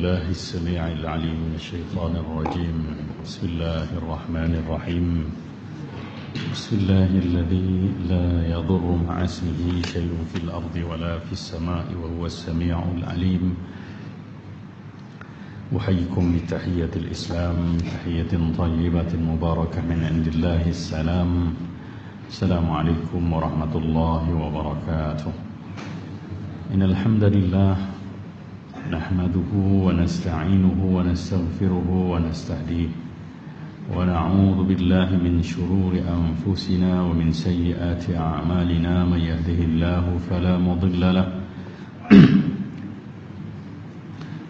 بالله السميع العليم من الشيطان الرجيم. بسم الله الرحمن الرحيم. بسم الله الذي لا يضر مع اسمه شيء في الأرض ولا في السماء وهو السميع العليم. أحييكم بتحية الإسلام، تحية طيبة مباركة من عند الله السلام. السلام عليكم ورحمة الله وبركاته. إن الحمد لله نحمده ونستعينه ونستغفره ونستهديه ونعوذ بالله من شرور أنفسنا ومن سيئات أعمالنا. من يهده الله فلا مضل له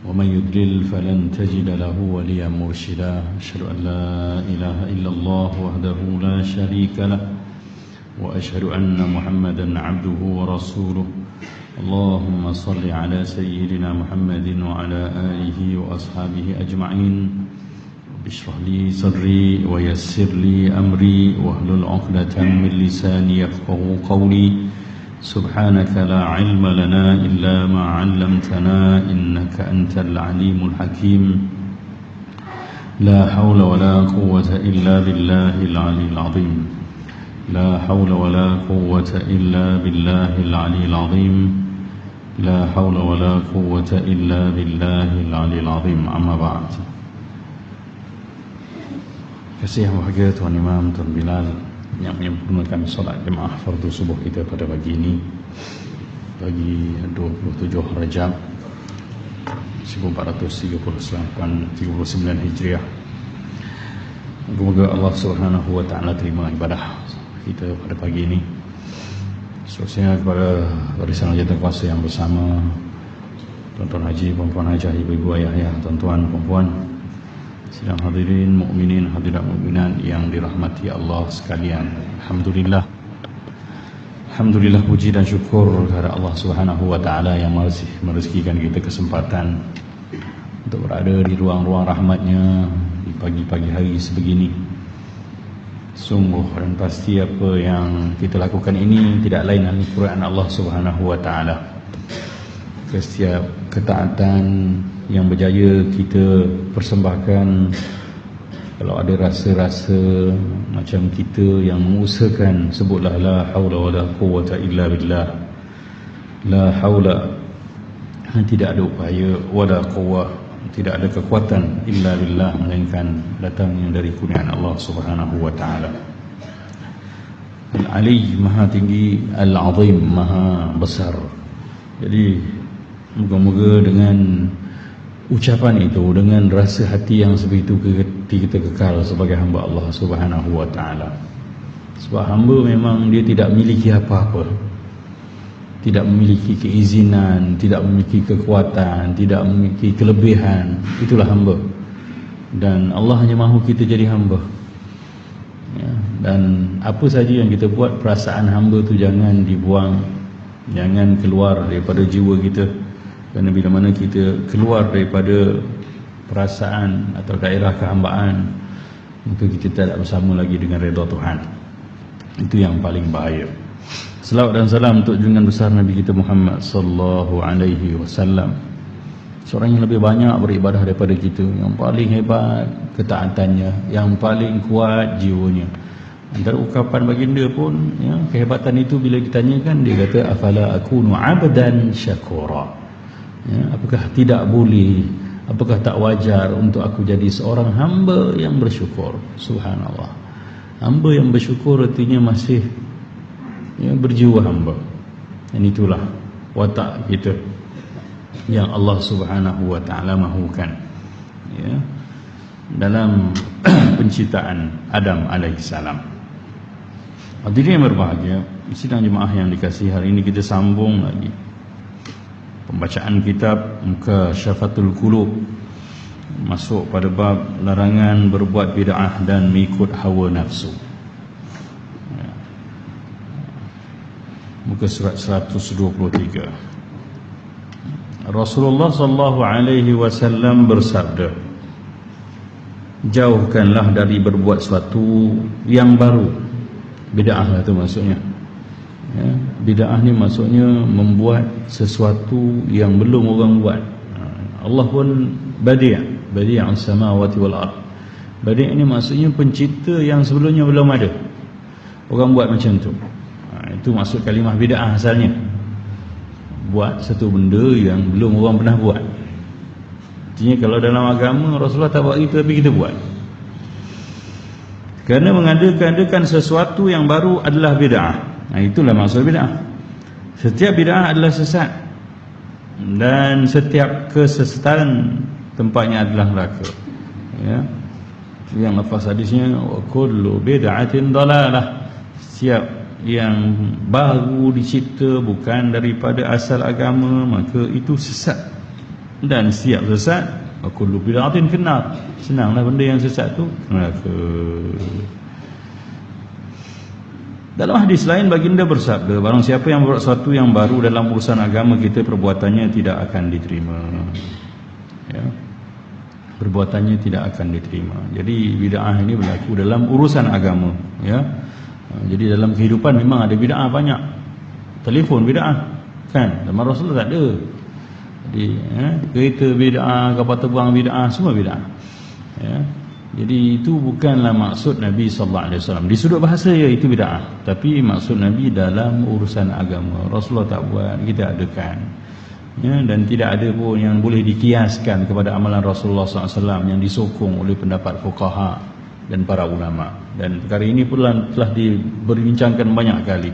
ومن يضلل فلن تجد له وليا مرشدا. أشهد أن لا إله إلا الله وحده لا شريك له وأشهد أن محمدا عبده ورسوله. اللهم صل على سيدنا محمد وعلى آله وأصحابه أجمعين. اشرح لي صدري ويسر لي أمري واحلل عقدة من لساني يفقهوا قولي. سبحانك لا علم لنا إلا ما علمتنا إنك أنت العليم الحكيم. لا حول ولا قوة إلا بالله العلي العظيم. لا حول ولا قوة إلا بالله العلي العظيم. لا حول ولا قوة إلا بالله العلي العظيم. أما بعد. Kasih yang bahagia Tuan Imam, Tuan Bilal yang menyempurnakan solat jemaah fardu subuh kita pada pagi ini, pagi 27 Rajab 1439 Hijriah. Semoga Allah Subhanahu wa taala terima ibadah kita pada pagi ini. Seterusnya kepada barisan hajatan kuasa yang bersama tuan-tuan haji, puan-puan hajah, ibu-ibu, ayah-ayah, tuan-tuan, puan-puan, sidang hadirin mukminin, hadirat mukminat yang dirahmati Allah sekalian. Alhamdulillah. Alhamdulillah, puji dan syukur kepada Allah Subhanahu wa taala yang masih merezekikan kita kesempatan untuk berada di ruang-ruang rahmatnya di pagi-pagi hari sebegini. Sungguh dan pasti apa yang kita lakukan ini tidak lain adalah Quran Allah Subhanahu wa taala. Setiap ketaatan yang berjaya kita persembahkan, kalau ada rasa-rasa macam kita yang mengusahakan, sebutlah la haula wala quwwata illa billah. La haula, tidak ada upaya, wala quwwah, tidak ada kekuatan, illa billah, melainkan datangnya dari kurniaan Allah Subhanahu wa taala. Al-Ali, maha tinggi, Al-Azim, maha besar. Jadi moga-moga dengan ucapan itu, dengan rasa hati yang sebegitu, kita kekal sebagai hamba Allah Subhanahu wa taala. Sebab hamba memang dia tidak memiliki apa-apa, tidak memiliki keizinan, tidak memiliki kekuatan, tidak memiliki kelebihan. Itulah hamba. Dan Allah hanya mahu kita jadi hamba, ya. Dan apa saja yang kita buat, perasaan hamba tu jangan dibuang, jangan keluar daripada jiwa kita. Kerana bila mana kita keluar daripada perasaan atau daerah kehambaan, maka kita tidak bersama lagi dengan redha Tuhan. Itu yang paling bahaya. Selawat dan salam untuk junjungan besar Nabi kita Muhammad sallallahu alaihi wasallam, seorang yang lebih banyak beribadah daripada kita, yang paling hebat ketaatannya, yang paling kuat jiwanya. Antara ucapan baginda pun, ya, kehebatan itu bila ditanyakan, dia kata afala akunu abdan syakura. Ya, apakah tidak boleh, apakah tak wajar untuk aku jadi seorang hamba yang bersyukur? Subhanallah. Hamba yang bersyukur artinya masih, ya, berjiwa hamba. Dan itulah watak kita yang Allah Subhanahu wa taala mahukan, ya, dalam penciptaan Adam alaihissalam. Hadirin yang berbahagia, sidang jemaah yang dikasihi, hari ini kita sambung lagi pembacaan kitab Mukasyafatul Qulub, masuk pada bab larangan berbuat bid'ah dan mengikut hawa nafsu. Muka surat 123. Rasulullah sallallahu alaihi wasallam bersabda, jauhkanlah dari berbuat sesuatu yang baru. Bid'ah lah tu maksudnya, ya. Bid'ah ni maksudnya membuat sesuatu yang belum orang buat. Allah pun badi'us samawati wal ard. Badi' ini maksudnya pencipta yang sebelumnya belum ada. Orang buat macam tu. Itu maksud kalimah bid'ah asalnya. Buat satu benda yang belum orang pernah buat. Artinya kalau dalam agama Rasulullah tak buat itu, tapi kita buat. Kerana mengadakan sesuatu yang baru adalah bid'ah. Itulah maksud bid'ah. Setiap bid'ah adalah sesat. Dan setiap kesesatan tempatnya adalah neraka. Ya. Yang lafaz hadisnya wa kullu bid'atin dalalah. Setiap yang baru dicipta bukan daripada asal agama, maka itu sesat. Dan setiap sesat wa kullu bid'atin finnar. Senanglah benda yang sesat tu neraka. Dalam hadis lain baginda bersabda, barang siapa yang buat sesuatu yang baru dalam urusan agama kita, perbuatannya tidak akan diterima. Ya. Perbuatannya tidak akan diterima. Jadi bid'ah ini berlaku dalam urusan agama, ya. Jadi dalam kehidupan memang ada bid'ah banyak. Telefon bid'ah, kan? Zaman Rasulullah tak ada. Jadi kereta bid'ah, kapal terbang bid'ah, semua bid'ah. Ya. Jadi itu bukanlah maksud Nabi sallallahu alaihi wasallam. Di sudut bahasa ya itu bid'ah, tapi maksud Nabi dalam urusan agama. Rasulullah tak buat, kita adakan. Ya, dan tidak ada pun yang boleh dikiaskan kepada amalan Rasulullah SAW yang disokong oleh pendapat fuqaha dan para ulama. Dan perkara ini pun telah diberbincangkan banyak kali.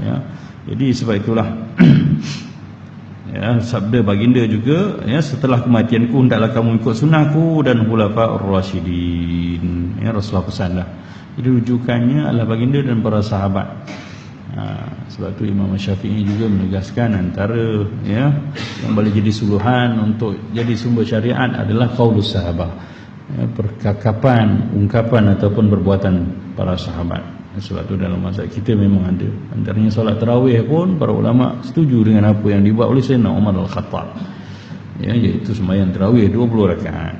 Ya, jadi sebab itulah ya, sabda baginda juga, ya, setelah kematianku hendaklah kamu ikut sunnahku dan khulafaur rasyidin. Ya, Rasulullah pesanlah. Jadi rujukannya adalah baginda dan para sahabat. Sebab tu Imam Syafi'i juga menegaskan antara, ya, yang boleh jadi suluhan untuk jadi sumber syariat adalah qaulus sahabah, ya, percakapan, ungkapan ataupun perbuatan para sahabat. Sebab tu dalam mazhab kita memang ada. Antaranya solat tarawih pun para ulama setuju dengan apa yang dibuat oleh Sayyidina Umar Al-Khattab, ya, iaitu sembahyang tarawih 20 rakaat.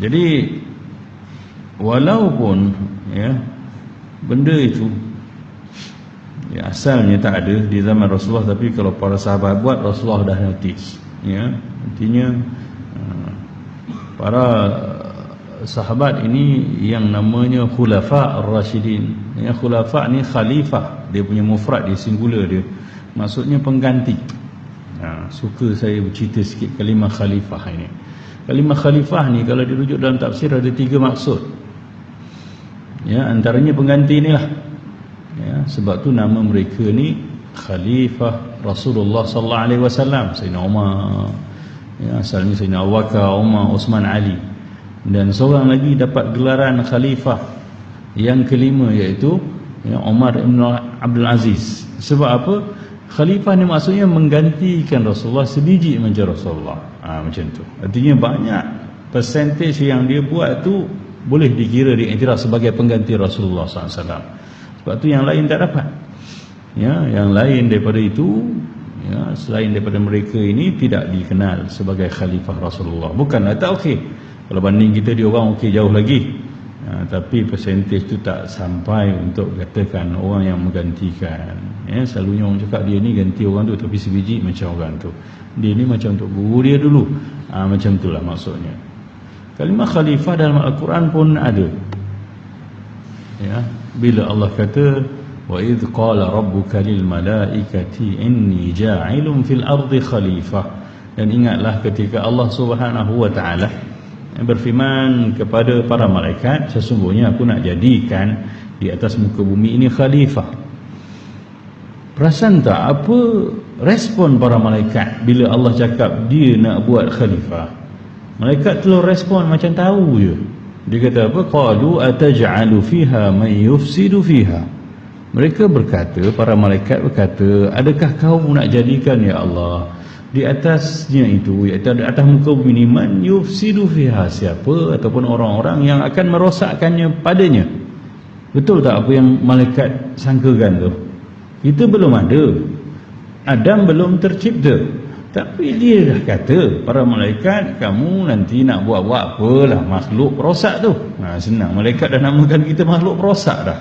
Jadi walaupun, ya, benda itu, ya, asalnya tak ada di zaman Rasulullah, tapi kalau para sahabat buat, Rasulullah dah notice. Ya, artinya para sahabat ini yang namanya khulafa ar-rasyidin. Ya, khulafa ni khalifah, dia punya mufrad, dia singular dia. Maksudnya pengganti. Suka saya bercerita sikit kalimah khalifah ini. Kalimah khalifah ni kalau dirujuk dalam tafsir ada 3 maksud. Ya, antaranya pengganti inilah. Ya, sebab tu nama mereka ni Khalifah Rasulullah sallallahu alaihi wasallam. Sayyidina Umar, ya, asalnya Sayyidina Abu Bakar, Umar, Uthman, Ali. Dan seorang lagi dapat gelaran Khalifah yang kelima, iaitu, ya, Umar ibn Abdul Aziz. Sebab apa? Khalifah ni maksudnya menggantikan Rasulullah sebiji macam Rasulullah. Macam tu. Artinya banyak percentage yang dia buat tu boleh dikira diiktiraf sebagai pengganti Rasulullah SAW. Sebab tu yang lain tak dapat. Ya, yang lain daripada itu, ya, selain daripada mereka ini tidak dikenal sebagai khalifah Rasulullah. Bukanlah tak okey. Kalau banding kita, dia orang okey jauh lagi. Tapi percentage tu tak sampai untuk katakan orang yang menggantikan. Ya, selalunya orang cakap dia ni ganti orang tu, tapi sebiji macam orang tu. Dia ni macam untuk guru dia dulu. Macam itulah maksudnya. Kalimah khalifah dalam Al-Quran pun ada. Ya, bila Allah kata wa idz qala rabbuka lil malaikati inni ja'ilun fil ardi khalifah, dan ingatlah ketika Allah Subhanahu wa taala berfirman kepada para malaikat, sesungguhnya aku nak jadikan di atas muka bumi ini khalifah. Perasan tak apa respon para malaikat bila Allah cakap dia nak buat khalifah? Malaikat terus respon macam tahu je. Dia kata apa? Qalu ataj'alu fiha man yufsidu fiha. Mereka berkata, para malaikat berkata, adakah kau nak jadikan, ya Allah, di atasnya itu, iaitu di atas muka bumi ini, man yufsidu fiha, siapa ataupun orang-orang yang akan merosakkannya padanya. Betul tak apa yang malaikat sangkakan tu? Kita belum ada, Adam belum tercipta, tapi dia dah kata, para malaikat, kamu nanti nak buat-buat apalah makhluk perosak tu. Senang, malaikat dah namakan kita makhluk perosak dah.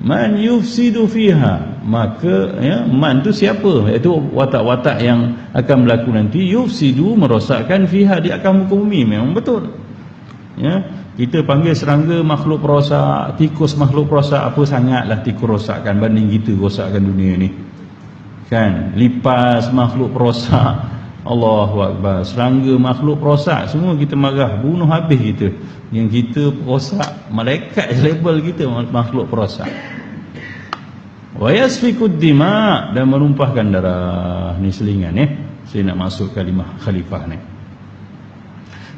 man yufsidu fiha, maka man tu siapa, iaitu watak-watak yang akan berlaku nanti. Yufsidu, merosakkan, fiha, di akan muka bumi. Memang betul, kita panggil serangga makhluk perosak, tikus makhluk perosak. Apa sangatlah tikus rosakkan banding kita rosakkan dunia ni, kan? Lipas makhluk perosak, Allahu Akbar. Serangga makhluk perosak, semua kita marah, bunuh habis kita. Yang kita perosak, malaikat level kita makhluk perosak. Wa yasfikud dima, dan menumpahkan darah. Ni selingan saya nak masuk kalimah khalifah ni.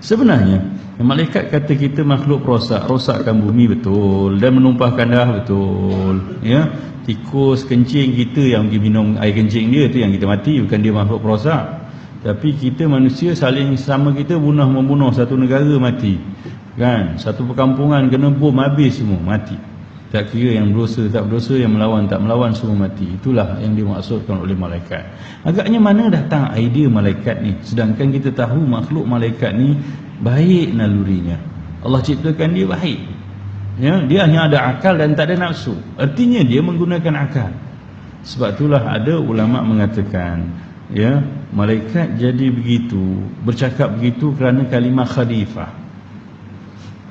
Sebenarnya malaikat kata kita makhluk perosak, rosakkan bumi, betul, dan menumpahkan darah, betul, tikus kencing kita yang pergi minum air kencing dia, tu yang kita mati, bukan dia makhluk perosak. Tapi kita manusia saling sama, kita membunuh satu negara, mati, kan? Satu perkampungan kena bom, habis semua, mati. Tak kira yang berdosa tak berdosa, yang melawan tak melawan, semua mati. Itulah yang dimaksudkan oleh malaikat. Agaknya mana datang idea malaikat ni, sedangkan kita tahu makhluk malaikat ni baik nalurinya. Allah ciptakan dia baik, dia hanya ada akal dan tak ada nafsu. Artinya dia menggunakan akal. Sebab itulah ada ulama mengatakan, malaikat jadi begitu, bercakap begitu kerana kalimah khalifah.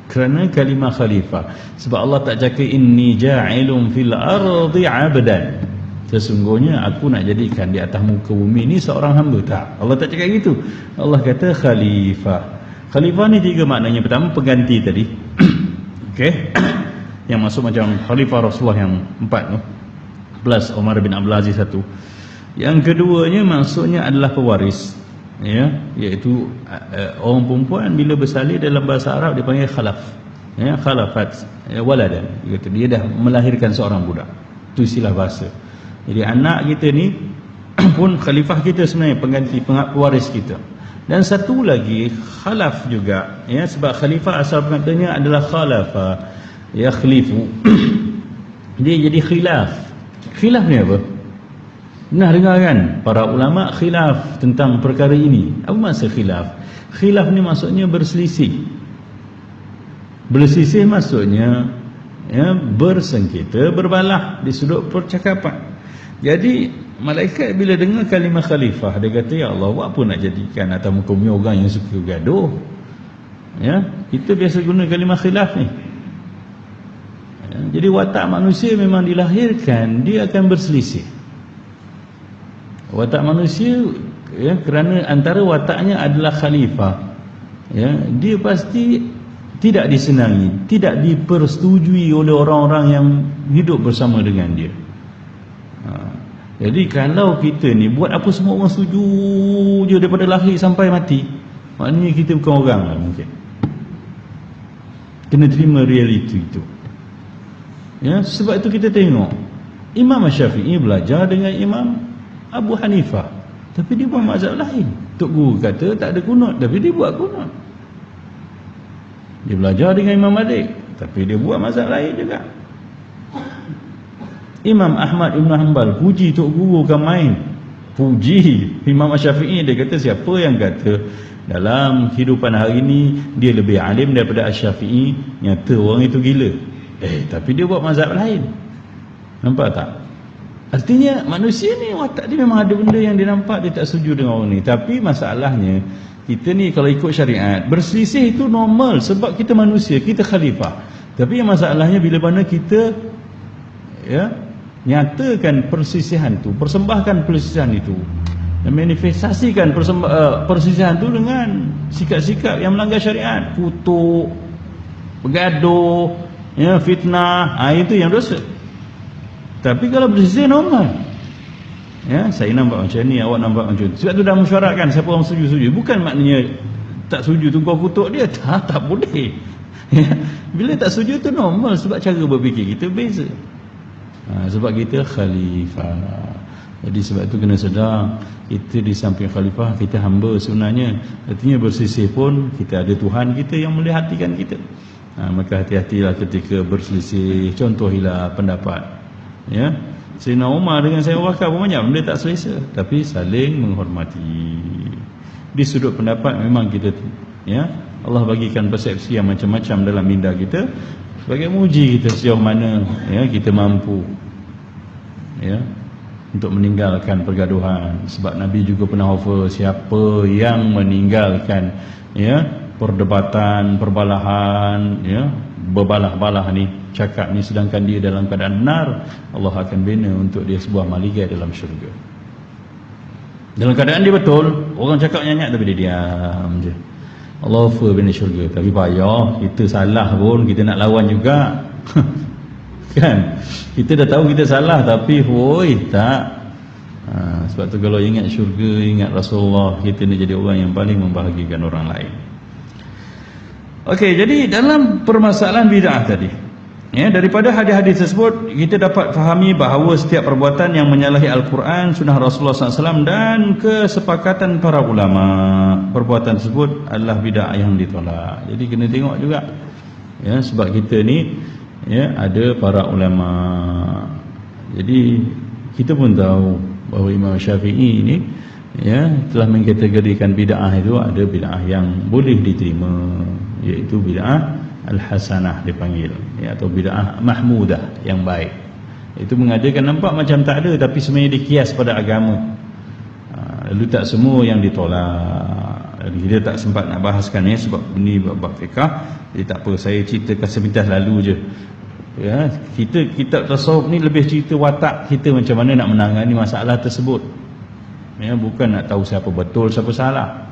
Kerana kalimah khalifah. Sebab Allah tak cakap inni ja'ilun fil ardi 'abdan, sesungguhnya aku nak jadikan di atas muka bumi ni seorang hamba. Tak, Allah tak cakap gitu. Allah kata khalifah. Khalifah ni tiga maknanya. Pertama, pengganti tadi. Okey. Yang masuk macam khalifah Rasulullah yang 4 tu, plus Umar bin Abdul Aziz 1. Yang keduanya maksudnya adalah pewaris, iaitu orang perempuan bila bersalin dalam bahasa Arab dipanggil khalaf, khalafat waladan, iaitu dia dah melahirkan seorang budak. Itu istilah bahasa. Jadi anak kita ni pun khalifah kita sebenarnya, pengganti, pewaris kita. Dan satu lagi khalaf juga, sebab khalifah asal katanya adalah khalafa, yakhlifu. Dia jadi khilaf. Khilaf ni apa? Pernah dengar kan para ulama khilaf tentang perkara ini? Apa maksud khilaf? Khilaf ni maksudnya berselisih. Berselisih maksudnya bersengketa, berbalah di sudut percakapan. Jadi malaikat bila dengar kalimah khalifah, dia kata, ya Allah, buat apa nak jadikan atas muka bumi orang yang suka gaduh? Kita biasa guna kalimah khilaf ni. Jadi watak manusia memang dilahirkan dia akan berselisih. Watak manusia, kerana antara wataknya adalah khalifah, dia pasti tidak disenangi, tidak dipersetujui oleh orang-orang yang hidup bersama dengan dia. Jadi kalau kita ni buat apa semua orang setuju je daripada lahir sampai mati, maknanya kita bukan orang lah mungkin. Kena terima realiti itu. Sebab itu kita tengok Imam Syafi'i belajar dengan Imam Abu Hanifah, tapi dia buat mazhab lain. Tok Guru kata tak ada kunut, tapi dia buat kunut. Dia belajar dengan Imam Malik, tapi dia buat mazhab lain juga. Imam Ahmad Ibn Hanbal puji Tok Guru kan main, puji Imam Syafi'i. Dia kata siapa yang kata dalam kehidupan hari ini dia lebih alim daripada Syafi'i, nyata orang itu gila. Tapi dia buat mazhab lain. Nampak tak? Artinya manusia ni watak dia memang ada benda yang dia nampak dia tak setuju dengan orang ni. Tapi masalahnya kita ni kalau ikut syariat, berselisih itu normal sebab kita manusia, kita khalifah. Tapi yang masalahnya bila mana kita nyatakan perselisihan tu, persembahkan perselisihan itu, dan manifestasikan perselisihan tu dengan sikap-sikap yang melanggar syariat, kutuk, bergaduh, fitnah, itu yang dosa. Tapi kalau berselisih normal, saya nampak macam ni, awak nampak macam tu. Sebab tu dah mesyuaratkan siapa orang setuju-setuju. Bukan maknanya tak setuju tu kau kutuk dia, tak boleh. Bila tak setuju tu normal, sebab cara berfikir kita beza. Sebab kita khalifah. Jadi sebab tu kena sedar, kita di samping khalifah, kita hamba sebenarnya. Artinya berselisih pun kita ada Tuhan kita yang melihatkan kita. Maka hati-hatilah ketika berselisih. Contohilah pendapat, Sayyidina Umar dengan Sayyidina Abu Bakar pun banyak benda tak selesa, tapi saling menghormati. Di sudut pendapat memang kita Allah bagikan persepsi yang macam-macam dalam minda kita. sebagai menguji kita sejauh mana ya kita mampu ya untuk meninggalkan pergaduhan. Sebab Nabi juga pernah offer, siapa yang meninggalkan ya perdebatan, perbalahan ya, berbalah-balah ni, cakap ni, sedangkan dia dalam keadaan benar, Allah akan bina untuk dia sebuah maligai dalam syurga. Dalam keadaan dia betul, orang cakap nyanyi tapi dia diam je, Allah offer bina syurga. Tapi payah, kita salah pun kita nak lawan juga kan, kita dah tahu kita salah tapi tak. Sebab tu kalau ingat syurga, ingat Rasulullah, kita nak jadi orang yang paling membahagikan orang lain. Okey, jadi dalam permasalahan bid'ah tadi ya, daripada hadis-hadis tersebut kita dapat fahami bahawa setiap perbuatan yang menyalahi Al-Quran, sunnah Rasulullah SAW dan kesepakatan para ulama, perbuatan tersebut adalah bid'ah yang ditolak. Jadi kena tengok juga ya, sebab kita ni ya ada para ulama. Jadi kita pun tahu bahawa Imam Syafi'i ini ya telah mengkategorikan bid'ah itu ada bid'ah yang boleh diterima, iaitu bid'ah al-hasanah dipanggil ya, atau bid'ah mahmudah yang baik. Itu mengadakan nampak macam tak ada tapi sebenarnya dikias pada agama. Lalu tak semua yang ditolak. Kita tak sempat nak bahaskan ya, sebab ini bab fiqah. Jadi tak apa, saya ceritakan sepintas lalu je. Ya, kita kitab tasawuf ni lebih cerita watak kita macam mana nak menangani masalah tersebut. Ya, bukan nak tahu siapa betul, siapa salah.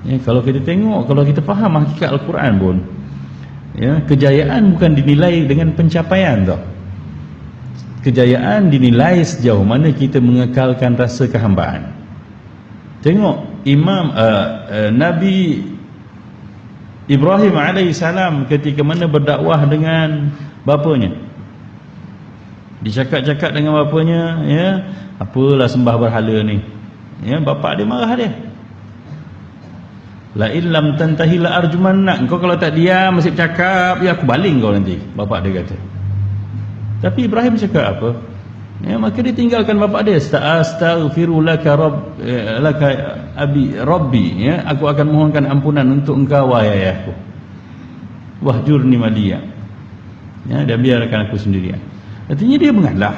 Ya, kalau kita tengok, kalau kita faham hakikat Al-Quran pun, ya, kejayaan bukan dinilai dengan pencapaian tau. Kejayaan dinilai sejauh mana kita mengekalkan rasa kehambaan. Tengok Nabi Ibrahim alaihissalam ketika mana berdakwah dengan bapanya, dicakap-cakap dengan bapanya ya, apalah sembah berhala ni ya, bapa dia marah dia, la illam tantahi la arjumannak, kau kalau tak diam masih bercakap ya aku baling kau nanti, bapa dia kata. Tapi Ibrahim cakap apa ya, maka dia tinggalkan bapa dia, astaghfiru laka rabbi ya, aku akan mohonkan ampunan untuk engkau wahai ayahku, wahjurni maliya ya, dan biarkan aku sendirian. Artinya dia mengalah,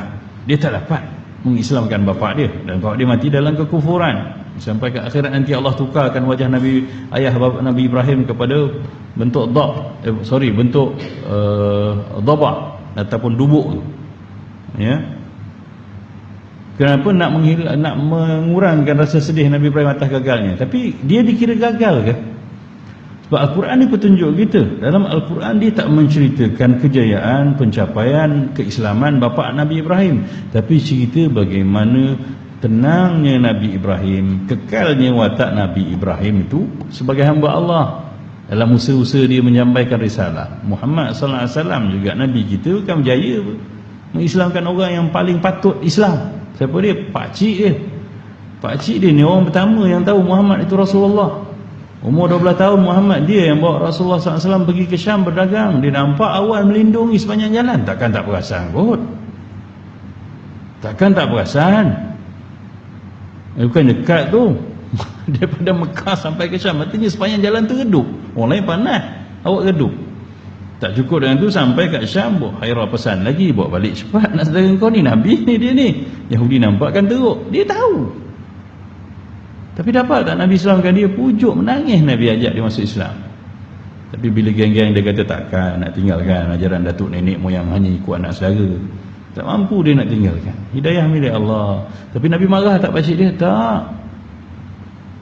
dia tak dapat mengislamkan bapa dia, dan bapa dia mati dalam kekufuran. Sampai ke akhirat nanti Allah tukarkan wajah ayah Nabi Ibrahim kepada bentuk bentuk dhaba ataupun dubuk tu ya. Kenapa nak mengurangkan rasa sedih Nabi Ibrahim atas gagalnya? Tapi dia dikira gagal ke? Sebab Al-Quran ni petunjuk kita. Dalam Al-Quran dia tak menceritakan kejayaan, pencapaian, keislaman bapa Nabi Ibrahim, tapi cerita bagaimana tenangnya Nabi Ibrahim, kekalnya watak Nabi Ibrahim itu sebagai hamba Allah dalam usaha-usaha dia menyampaikan risalah. Muhammad sallallahu alaihi wasallam juga Nabi kita kan berjaya mengislamkan orang yang paling patut Islam. Siapa dia? Pakcik dia. Pakcik dia ni orang pertama yang tahu Muhammad itu Rasulullah. Umur 12 tahun Muhammad dia yang bawa Rasulullah SAW pergi ke Syam berdagang. Dia nampak awan melindungi sepanjang jalan, takkan tak perasan kot. Takkan tak perasan. Bukan dekat tu daripada Mekah sampai ke Syam, artinya sepanjang jalan tu redup. Orang lain panas, awak redup. Tak cukup dengan tu, sampai kat Syam, Khairah pesan lagi, bawa balik cepat, nak saudara kau ni Nabi ni, dia ni Yahudi nampak kan teruk, dia tahu. Tapi dapat tak Nabi Islamkan dia? Pujuk, menangis Nabi ajak dia masuk Islam. Tapi bila geng-geng dia kata takkan nak tinggalkan ajaran datuk nenek moyang hanya ikut anak saudara, tak mampu dia nak tinggalkan. Hidayah milik Allah. Tapi Nabi marah tak pakcik dia? Tak.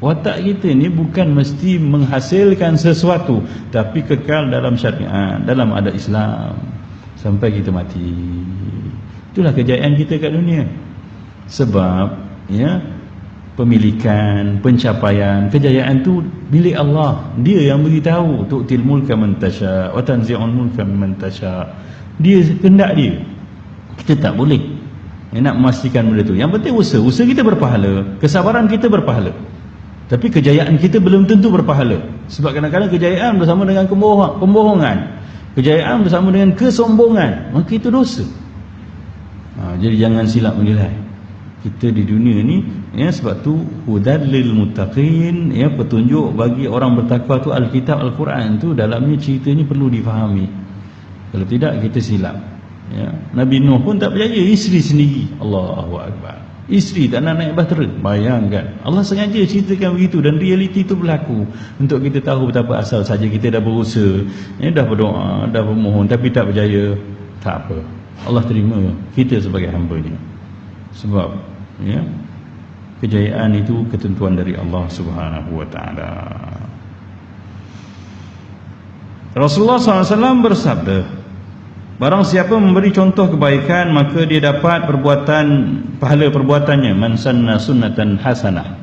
Watak kita ni bukan mesti menghasilkan sesuatu, tapi kekal dalam syariat, dalam adat Islam sampai kita mati. Itulah kejayaan kita kat dunia. Sebab ya, pemilikan, pencapaian, kejayaan tu milik Allah. Dia yang beritahu, tu'til mulka man tasha wa tanzi'ul mulka mimman tasha. Dia kehendak dia. Kita tak boleh nak memastikan benda tu. Yang penting usaha kita berpahala, kesabaran kita berpahala. Tapi kejayaan kita belum tentu berpahala. Sebab kadang-kadang kejayaan bersama dengan pembohongan, kejayaan bersama dengan kesombongan, maka itu dosa. Jadi jangan silap menilai. Kita di dunia ni ya, sebab tu hudal lil muttaqin ya, petunjuk bagi orang bertakwa tu Alkitab, Al-Quran tu dalamnya ceritanya perlu difahami Kalau tidak kita silap. Ya. Nabi Nuh pun tak percaya, isteri sendiri. Allahu Akbar. Isteri tak nak naik bahtera. Bayangkan. Allah sengaja ceritakan begitu dan realiti itu berlaku untuk kita tahu betapa asal saja kita dah berusaha, ya, dah berdoa, dah bermohon tapi tak percaya. Tak apa. Allah terima kita sebagai hamba-Nya. Sebab ya, kejayaan itu ketentuan dari Allah Subhanahu wa taala. Rasulullah SAW bersabda, barang siapa memberi contoh kebaikan maka dia dapat pahala perbuatannya. Man sanna sunnatan hasanah.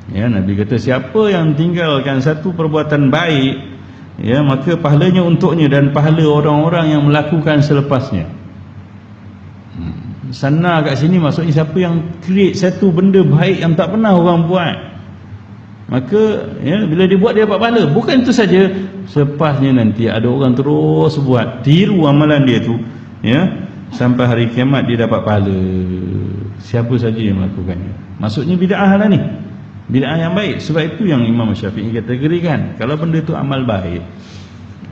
Ya, Nabi kata siapa yang tinggalkan satu perbuatan baik, ya, maka pahalanya untuknya dan pahala orang-orang yang melakukan selepasnya. Sanna kat sini maksudnya siapa yang create satu benda baik yang tak pernah orang buat, maka ya, bila dia buat dia dapat pahala. Bukan itu saja, selepasnya nanti ada orang terus buat, tiru amalan dia tu, ya, sampai hari kiamat dia dapat pahala. Siapa saja yang melakukannya. Maksudnya bid'ah lah ni, bid'ah yang baik. Sebab itu yang Imam Syafi'i kategorikan, kalau benda tu amal baik,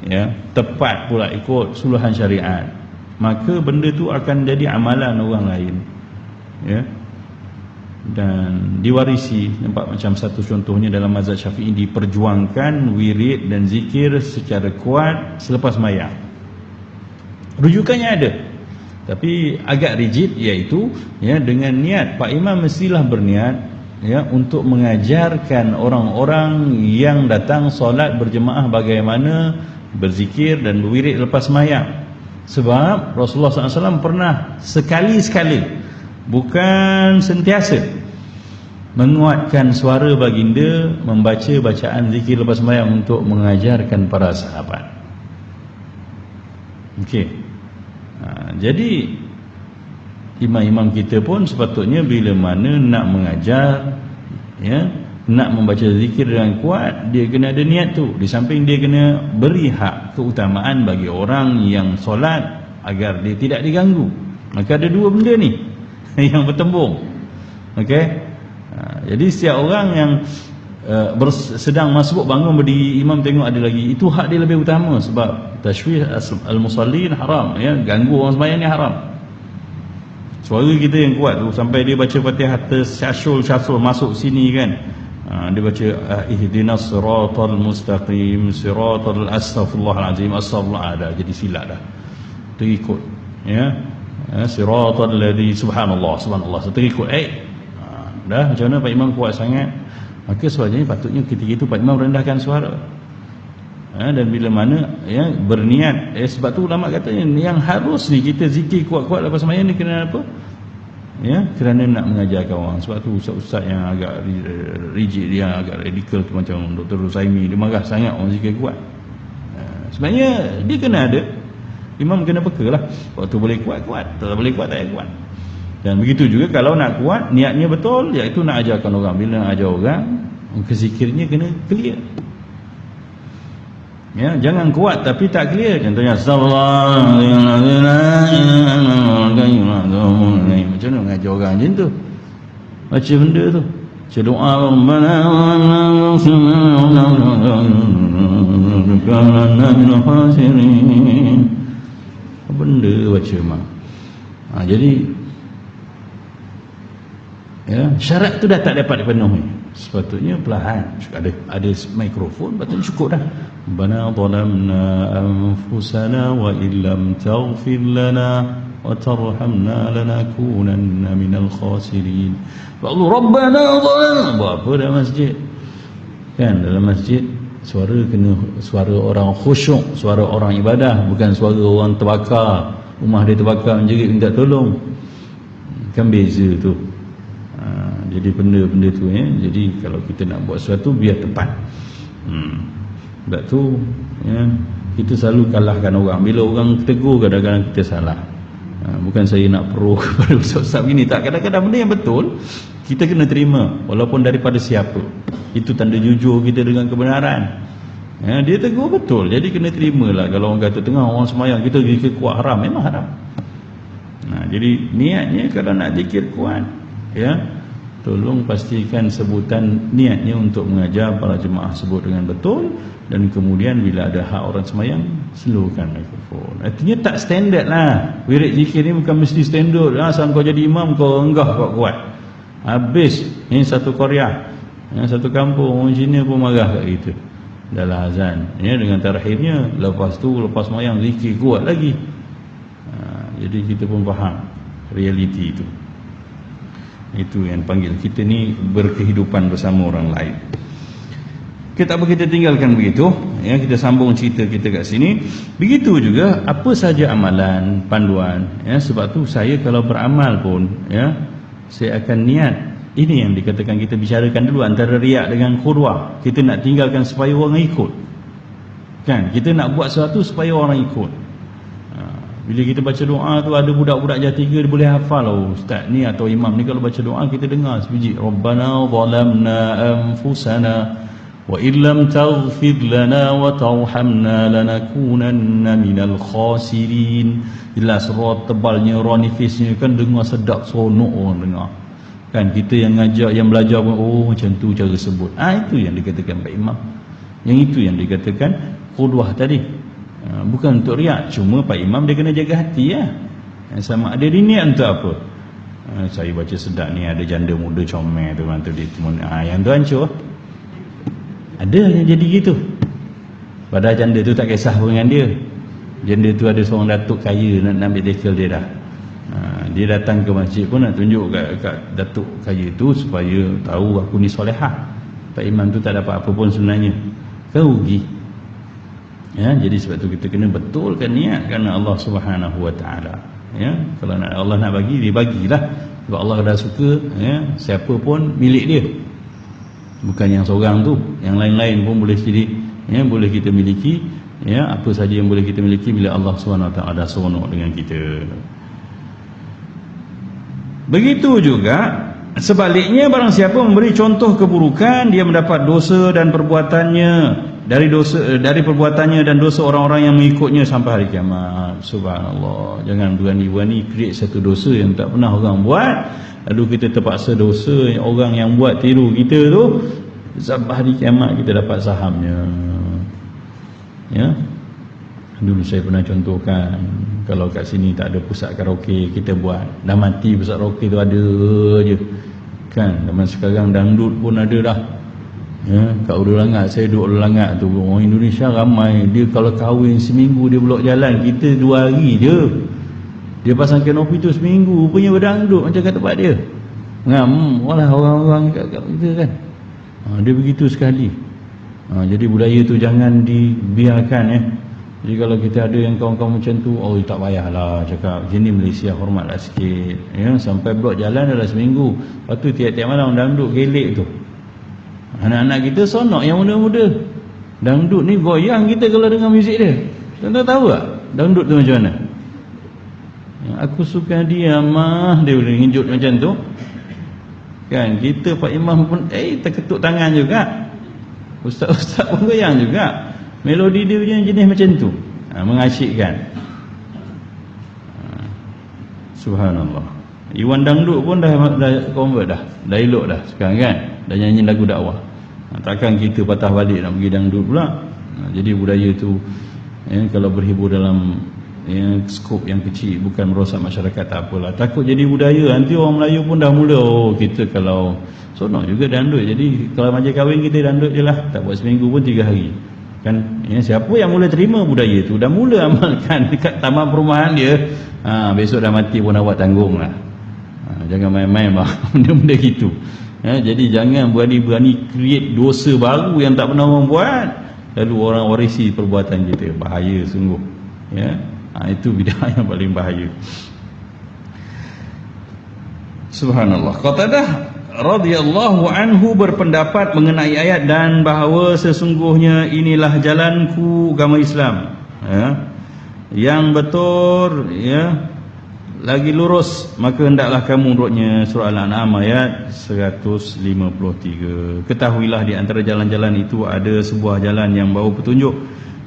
ya, tepat pula ikut suluhan syariat, maka benda tu akan jadi amalan orang lain, ya, dan diwarisi. Nampak macam satu contohnya dalam mazhab Syafi'i diperjuangkan wirid dan zikir secara kuat selepas mayang. Rujukannya ada, tapi agak rigid, iaitu ya, dengan niat Pak Imam mestilah berniat, ya, untuk mengajarkan orang-orang yang datang solat berjemaah bagaimana berzikir dan berwirid lepas mayang. Sebab Rasulullah SAW pernah sekali-sekali, bukan sentiasa, menguatkan suara baginda membaca bacaan zikir lepas sembahyang untuk mengajarkan para sahabat. Okey. Jadi imam-imam kita pun sepatutnya bila mana nak mengajar, ya, nak membaca zikir dengan kuat, dia kena ada niat tu. Di samping dia kena beri hak keutamaan bagi orang yang solat agar dia tidak diganggu. Maka ada dua benda ni yang bertembung. Okey. Jadi setiap orang yang sedang masbuk bangun berdiri, imam tengok ada lagi, itu hak dia lebih utama. Sebab tashwih al-musallin haram, ya, ganggu orang sembahyang ni haram. Suara kita yang kuat tu sampai dia baca Fatihah tersyasul masuk sini kan, dia baca ihdinas siratal mustaqim siratal astaghfirullahalazim astaghfirullah, ada jadi silap dah, terikut, ya, siratal ladzi subhanallah terikut, dah macam mana Pak Imam kuat sangat. Maka sebabnya patutnya ketika itu Pak Imam rendahkan suara, dan bila mana, ya, berniat, sebab tu ulama katanya yang harus ni kita zikir kuat-kuat lepas sembahyang ni kerana apa? Ya, kerana nak mengajarkan orang. Sebab tu ustaz-ustaz yang agak rigid, dia agak radikal tu, macam Dr. Rusaimi, dia marah sangat orang zikir kuat. Sebenarnya dia kena ada, imam kena peka lah. Waktu boleh kuat-kuat, tak boleh kuat tak payah kuat. Dan begitu juga kalau nak kuat, niatnya betul, iaitu nak ajarkan orang. Bila nak ajar orang, zikirnya kena clear. Ya, jangan kuat tapi tak clear. Contohnya macam mana mengajar orang macam tu? Baca benda tu, baca doa Rabbana benda baca mak. Jadi ya, syarat tu dah tak dapat dipenuhi, sepatutnya perlahan. Ada mikrofon, patutnya cukup dah. Rabbana zalamna anfusana wa illam taghfir lana wa tarhamna lanakunanna minal khasirin. Allah Rabbana zalamna, buat apa dalam masjid? Kan dalam masjid suara kena suara orang khusyuk, suara orang ibadah, bukan suara orang terbakar, rumah dia terbakar menjerit minta tolong. Kan beza tu. Jadi benda-benda tu, ya. Jadi kalau kita nak buat sesuatu biar tepat. Sebab tu, ya, kita selalu kalahkan orang. Bila orang tegur, kadang-kadang kita salah. Bukan saya nak pro kepada ustaz-ustaz begini, tak. Kadang-kadang benda yang betul kita kena terima, walaupun daripada siapa. Itu tanda jujur kita dengan kebenaran. Ya, dia tegur betul, jadi kena terimalah. Kalau orang kata tengah orang sembahyang kita zikir kuat, haram, memang haram. Jadi niatnya kalau nak zikir kuat, ya, tolong pastikan sebutan niatnya untuk mengajar para jemaah sebut dengan betul, dan kemudian bila ada hak orang semayang slowkan mikrofon. Artinya tak standard lah. Wirid zikir ni bukan mesti standard lah. Asal kau jadi imam kau enggah kuat-kuat, habis ini satu Korea, satu kampung orang Cina pun marah kat kita dalam azan dengan terakhirnya. Lepas tu lepas semayang zikir kuat lagi. Jadi kita pun faham realiti itu. Itu yang panggil kita ni berkehidupan bersama orang lain. Kita apa kita tinggalkan begitu, kita sambung cerita kita kat sini. Begitu juga apa saja amalan, panduan, sebab tu saya kalau beramal pun saya akan niat. Ini yang dikatakan kita bicarakan dulu antara riak dengan khudwah. Kita nak tinggalkan supaya orang ikut. Kan? Kita nak buat sesuatu supaya orang ikut. Bila kita baca doa tu ada budak-budak Jatiga dia boleh hafal. Ustaz ni atau imam ni kalau baca doa kita dengar sebiji, Rabbana zalamna anfusana wa illam taghfir lana wa tarhamna lanakunanna minal khasirin. Jelas roh tebalnya, roh nifisnya kan dengar sedap, seronok orang dengar. Kan kita yang ngajak, yang belajar pun macam tu cara sebut. Itu yang dikatakan Pak Imam. Yang itu yang dikatakan qudwah tadi. Bukan untuk riak. Cuma Pak Imam dia kena jaga hati sama ada dia niat untuk apa. Saya baca sedap ni ada janda muda comel tu mantu dia yang tu hancur. Ada yang jadi gitu. Padahal janda tu tak kisah pun dengan dia. Janda tu ada seorang datuk kaya nak ambil tackle dia dah. Dia datang ke masjid pun nak tunjuk kat datuk kaya tu supaya tahu aku ni solehah. Pak Imam tu tak dapat apa pun sebenarnya. Kan rugi. Jadi sebab tu kita kena betulkan niat kerana Allah Subhanahu Wa Taala. Kalau Allah nak bagi, dia bagilah. Sebab Allah dah suka, siapa pun milik dia. Bukan yang seorang tu, yang lain-lain pun boleh jadi, boleh kita miliki. Apa saja yang boleh kita miliki bila Allah Subhanahu Wa Taala dah seronok dengan kita. Begitu juga sebaliknya, barang siapa memberi contoh keburukan, dia mendapat dosa dan perbuatannya dari perbuatannya dan dosa orang-orang yang mengikutnya sampai hari kiamat. Subhanallah. Jangan berani-berani create satu dosa yang tak pernah orang buat, lalu kita terpaksa dosa orang yang buat tiru kita tu, sampai hari kiamat kita dapat sahamnya. Dulu saya pernah contohkan, kalau kat sini tak ada pusat karaoke, kita buat. Dah mati pusat karaoke tu ada je. Kan, zaman sekarang dangdut pun ada dah. Kat Ulu Langat, saya duduk Ulu Langat tu, orang Indonesia ramai. Dia kalau kahwin seminggu dia blok jalan, kita 2 hari je. Dia pasang kanopi tu seminggu punya berdangdut macam kat tempat dia. Walah orang-orang kat kita kan. Dia begitu sekali. Jadi budaya tu jangan dibiarkan. Jadi kalau kita ada yang kawan-kawan macam tu, tak payahlah cakap sini Malaysia, hormatlah sikit. Sampai blok jalan dah seminggu. Lepas tu tiap-tiap malam dangdut gelek tu. Anak-anak kita sonok yang muda-muda. Dangdut ni goyang kita kalau dengar muzik dia. Tuan-tuan tahu tak dangdut tu macam mana? Aku suka dia mah, dia boleh ngejut macam tu. Kan kita Pak Imam pun terketuk tangan juga. Ustaz-ustaz pun goyang juga. Melodi dia punya jenis macam tu. Mengasyikkan. Subhanallah. Iwan dangdut pun dah convert dah. Dah elok dah sekarang kan. Dah nyanyi lagu dakwah. Takkan kita patah balik nak pergi dangdut pula. Jadi budaya tu kalau berhibur dalam skop yang kecil, bukan merosak masyarakat, tak apalah. Takut jadi budaya, nanti orang Melayu pun dah mula kita kalau sonok juga dangdut. Jadi kalau majlis kahwin kita dangdut je lah. Tak buat seminggu pun 3 hari. Kan siapa yang mula terima budaya tu, dah mula amalkan dekat taman perumahan dia, besok dah mati pun awak tanggung lah. Jangan main-main lah benda-benda gitu. Jadi jangan berani-berani create dosa baru yang tak pernah orang buat, lalu orang warisi perbuatan kita. Bahaya sungguh. Itu bid'ah yang paling bahaya. Subhanallah. Qatadah radhiyallahu anhu berpendapat mengenai ayat dan bahawa sesungguhnya inilah jalanku agama Islam, yang betul, lagi lurus, maka hendaklah kamu menurutnya. Surah Al-An'am ayat 153. Ketahuilah di antara jalan-jalan itu ada sebuah jalan yang bawa petunjuk,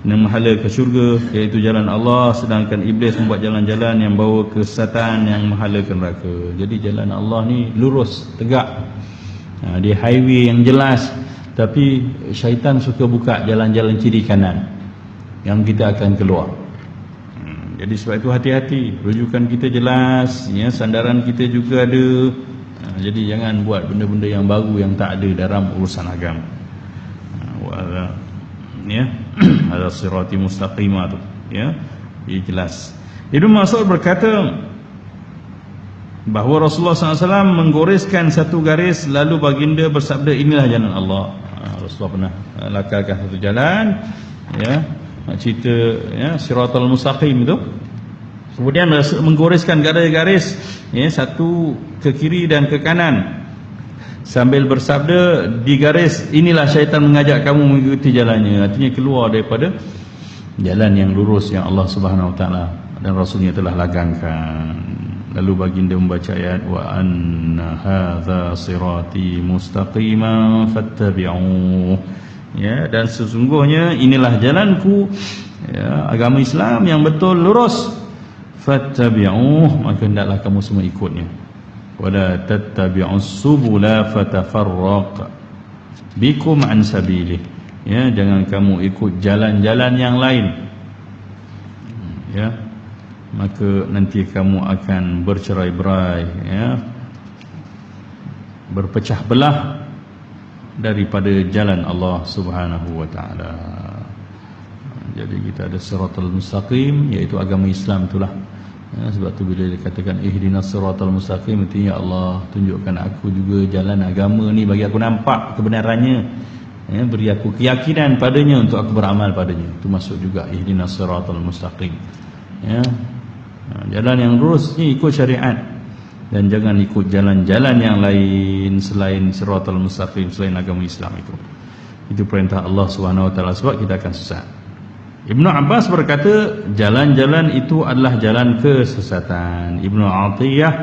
menghala ke syurga, iaitu jalan Allah, sedangkan iblis membuat jalan-jalan yang bawa ke kesesatan, yang menghala ke neraka. Jadi jalan Allah ni lurus, tegak, dia highway yang jelas. Tapi syaitan suka buka jalan-jalan kiri kanan yang kita akan keluar. Jadi sebab itu hati-hati, rujukan kita jelas, ya, sandaran kita juga ada. Jadi jangan buat benda-benda yang baru yang tak ada dalam urusan agama. Ya, ada sirati mustaqimah tu, ya, dia jelas. Ibnu Mas'ud berkata bahawa Rasulullah SAW menggoreskan satu garis, lalu baginda bersabda, inilah jalan Allah. Rasulullah pernah lakarkan satu jalan, ya, nak cerita, ya, siratal mustaqim itu. Kemudian menggoreskan garis-garis, ya, satu ke kiri dan ke kanan, sambil bersabda, di garis inilah syaitan mengajak kamu mengikuti jalannya. Artinya keluar daripada jalan yang lurus yang Allah Subhanahu Wa Taala dan Rasulnya telah lagangkan. Lalu baginda membaca ayat, wa anna hadza sirati mustaqiman fattabi'uh, ya, dan sesungguhnya inilah jalanku, ya, agama Islam yang betul lurus, fattabi'uh, maka hendaklah kamu semua ikutnya. Wala tattabi'us subula fatafarraq bikum an sabilih, ya, jangan kamu ikut jalan-jalan yang lain, ya, maka nanti kamu akan bercerai-berai, ya, berpecah belah daripada jalan Allah Subhanahu Wa Taala. Jadi kita ada siratal mustaqim, iaitu agama Islam itulah, ya, sebab tu bila dikatakan ihdinas siratal mustaqim, itu ya Allah tunjukkan aku juga jalan agama ni, bagi aku nampak kebenarannya, ya, beri aku keyakinan padanya untuk aku beramal padanya. Itu masuk juga ihdinas siratal mustaqim, ya. Jalan yang lurus ni ikut syariat, dan jangan ikut jalan-jalan yang lain selain siratal mustaqim, selain agama Islam itu. Itu perintah Allah Subhanahu Wa Taala, sebab kita akan sesat. Ibnu Abbas berkata jalan-jalan itu adalah jalan kesesatan. Ibnu Atiyah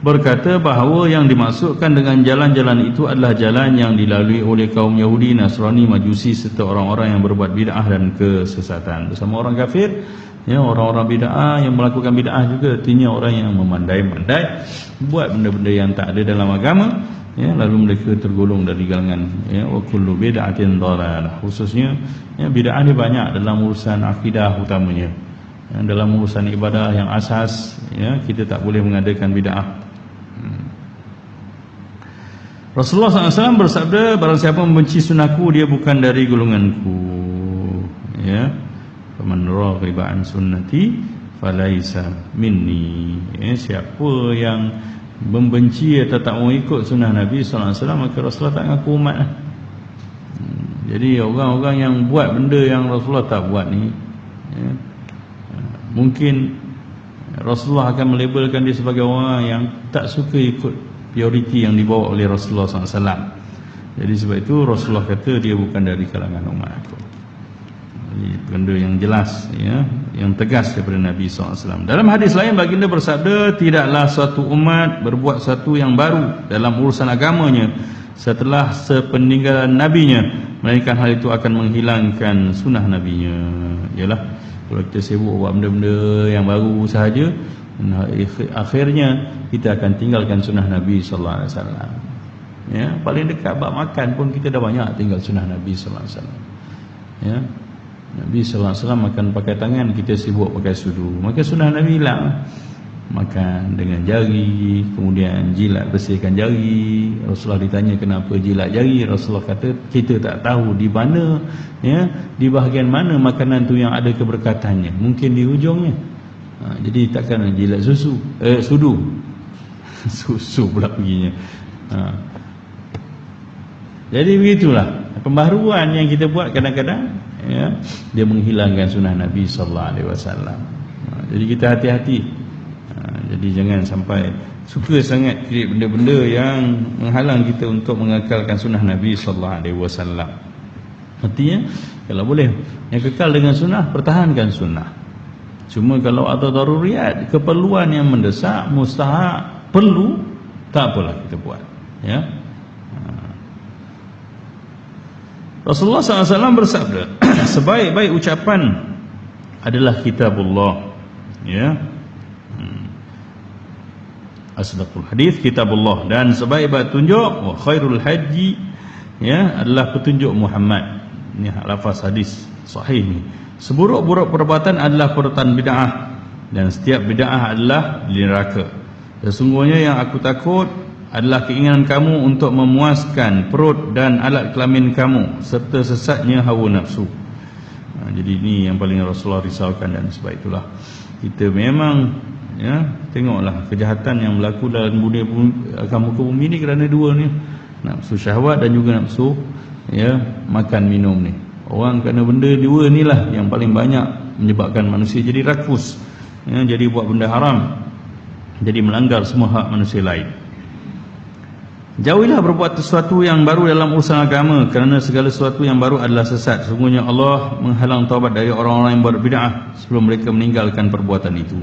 berkata bahawa yang dimaksudkan dengan jalan-jalan itu adalah jalan yang dilalui oleh kaum Yahudi, Nasrani, Majusi serta orang-orang yang berbuat bid'ah dan kesesatan. Bersama orang kafir, ya, orang-orang bid'ah yang melakukan bid'ah juga, artinya orang yang memandai-mandai buat benda-benda yang tak ada dalam agama, ya, lalu mereka tergolong dari kalangan, ya, wa kullu bid'atin dhalalah. Khususnya, ya, bid'ah ni banyak dalam urusan akidah utamanya, ya, dalam urusan ibadah yang asas, ya, kita tak boleh mengadakan bid'ah. Rasulullah SAW bersabda, barang siapa membenci sunahku, dia bukan dari golonganku, ya. Faman raghiba an sunnati falaisa minni, ya, siapa yang membenci atau tak mau ikut sunnah Nabi SAW, maka Rasulullah tak mengaku umat. Jadi orang-orang yang buat benda yang Rasulullah tak buat ni, ya, mungkin Rasulullah akan melabelkan dia sebagai orang yang tak suka ikut prioriti yang dibawa oleh Rasulullah SAW. Jadi sebab itu Rasulullah kata dia bukan dari kalangan umat aku. Benda yang jelas, ya, yang tegas daripada Nabi SAW. Dalam hadis lain baginda bersabda, tidaklah suatu umat berbuat sesuatu yang baru dalam urusan agamanya setelah sepeninggalan nabinya, melainkan hal itu akan menghilangkan sunnah nabinya. Yalah, kalau kita sibuk buat benda-benda yang baru sahaja, akhirnya kita akan tinggalkan sunnah Nabi SAW. Ya, paling dekat bab makan pun kita dah banyak tinggal sunnah Nabi SAW. Ya, Nabi SAW makan pakai tangan, kita sibuk pakai sudu. Maka sunnah Nabi hilang. Makan dengan jari, kemudian jilat, bersihkan jari. Rasulullah ditanya kenapa jilat jari, Rasulullah kata kita tak tahu di mana, ya, di bahagian mana makanan tu yang ada keberkatannya. Mungkin di hujungnya. Jadi takkan jilat susu, sudu. Susu pula perginya. Jadi begitulah pembaharuan yang kita buat kadang-kadang, ya, dia menghilangkan sunnah Nabi SAW. Jadi kita hati-hati. Jadi jangan sampai suka sangat create benda-benda yang menghalang kita untuk mengekalkan sunnah Nabi SAW. Artinya kalau boleh yang kekal dengan sunnah, pertahankan sunnah. Cuma kalau ada daruriyat, keperluan yang mendesak, mustahak, perlu, tak apalah kita buat, ya. Rasulullah SAW bersabda, sebaik-baik ucapan adalah kitabullah, ya. Asdaqul hadis kitabullah, dan sebaik-baik tunjuk wa khairul haji, ya, adalah petunjuk Muhammad. Ini lafaz hadis sahih ni. Seburuk-buruk perbuatan adalah perbuatan bid'ah, dan setiap bid'ah adalah di neraka. Sesungguhnya yang aku takut adalah keinginan kamu untuk memuaskan perut dan alat kelamin kamu, serta sesatnya hawa nafsu. Jadi ini yang paling Rasulullah risaukan, dan sebab itulah kita memang, ya, tengoklah kejahatan yang berlaku dalam muka bumi ni kerana dua ni, nafsu syahwat dan juga nafsu, ya, makan minum ni. Orang kerana benda dua ni lah yang paling banyak menyebabkan manusia jadi rakus, ya, jadi buat benda haram, jadi melanggar semua hak manusia lain. Jauhilah berbuat sesuatu yang baru dalam urusan agama, kerana segala sesuatu yang baru adalah sesat. Sesungguhnya Allah menghalang taubat dari orang-orang yang berbid'ah sebelum mereka meninggalkan perbuatan itu.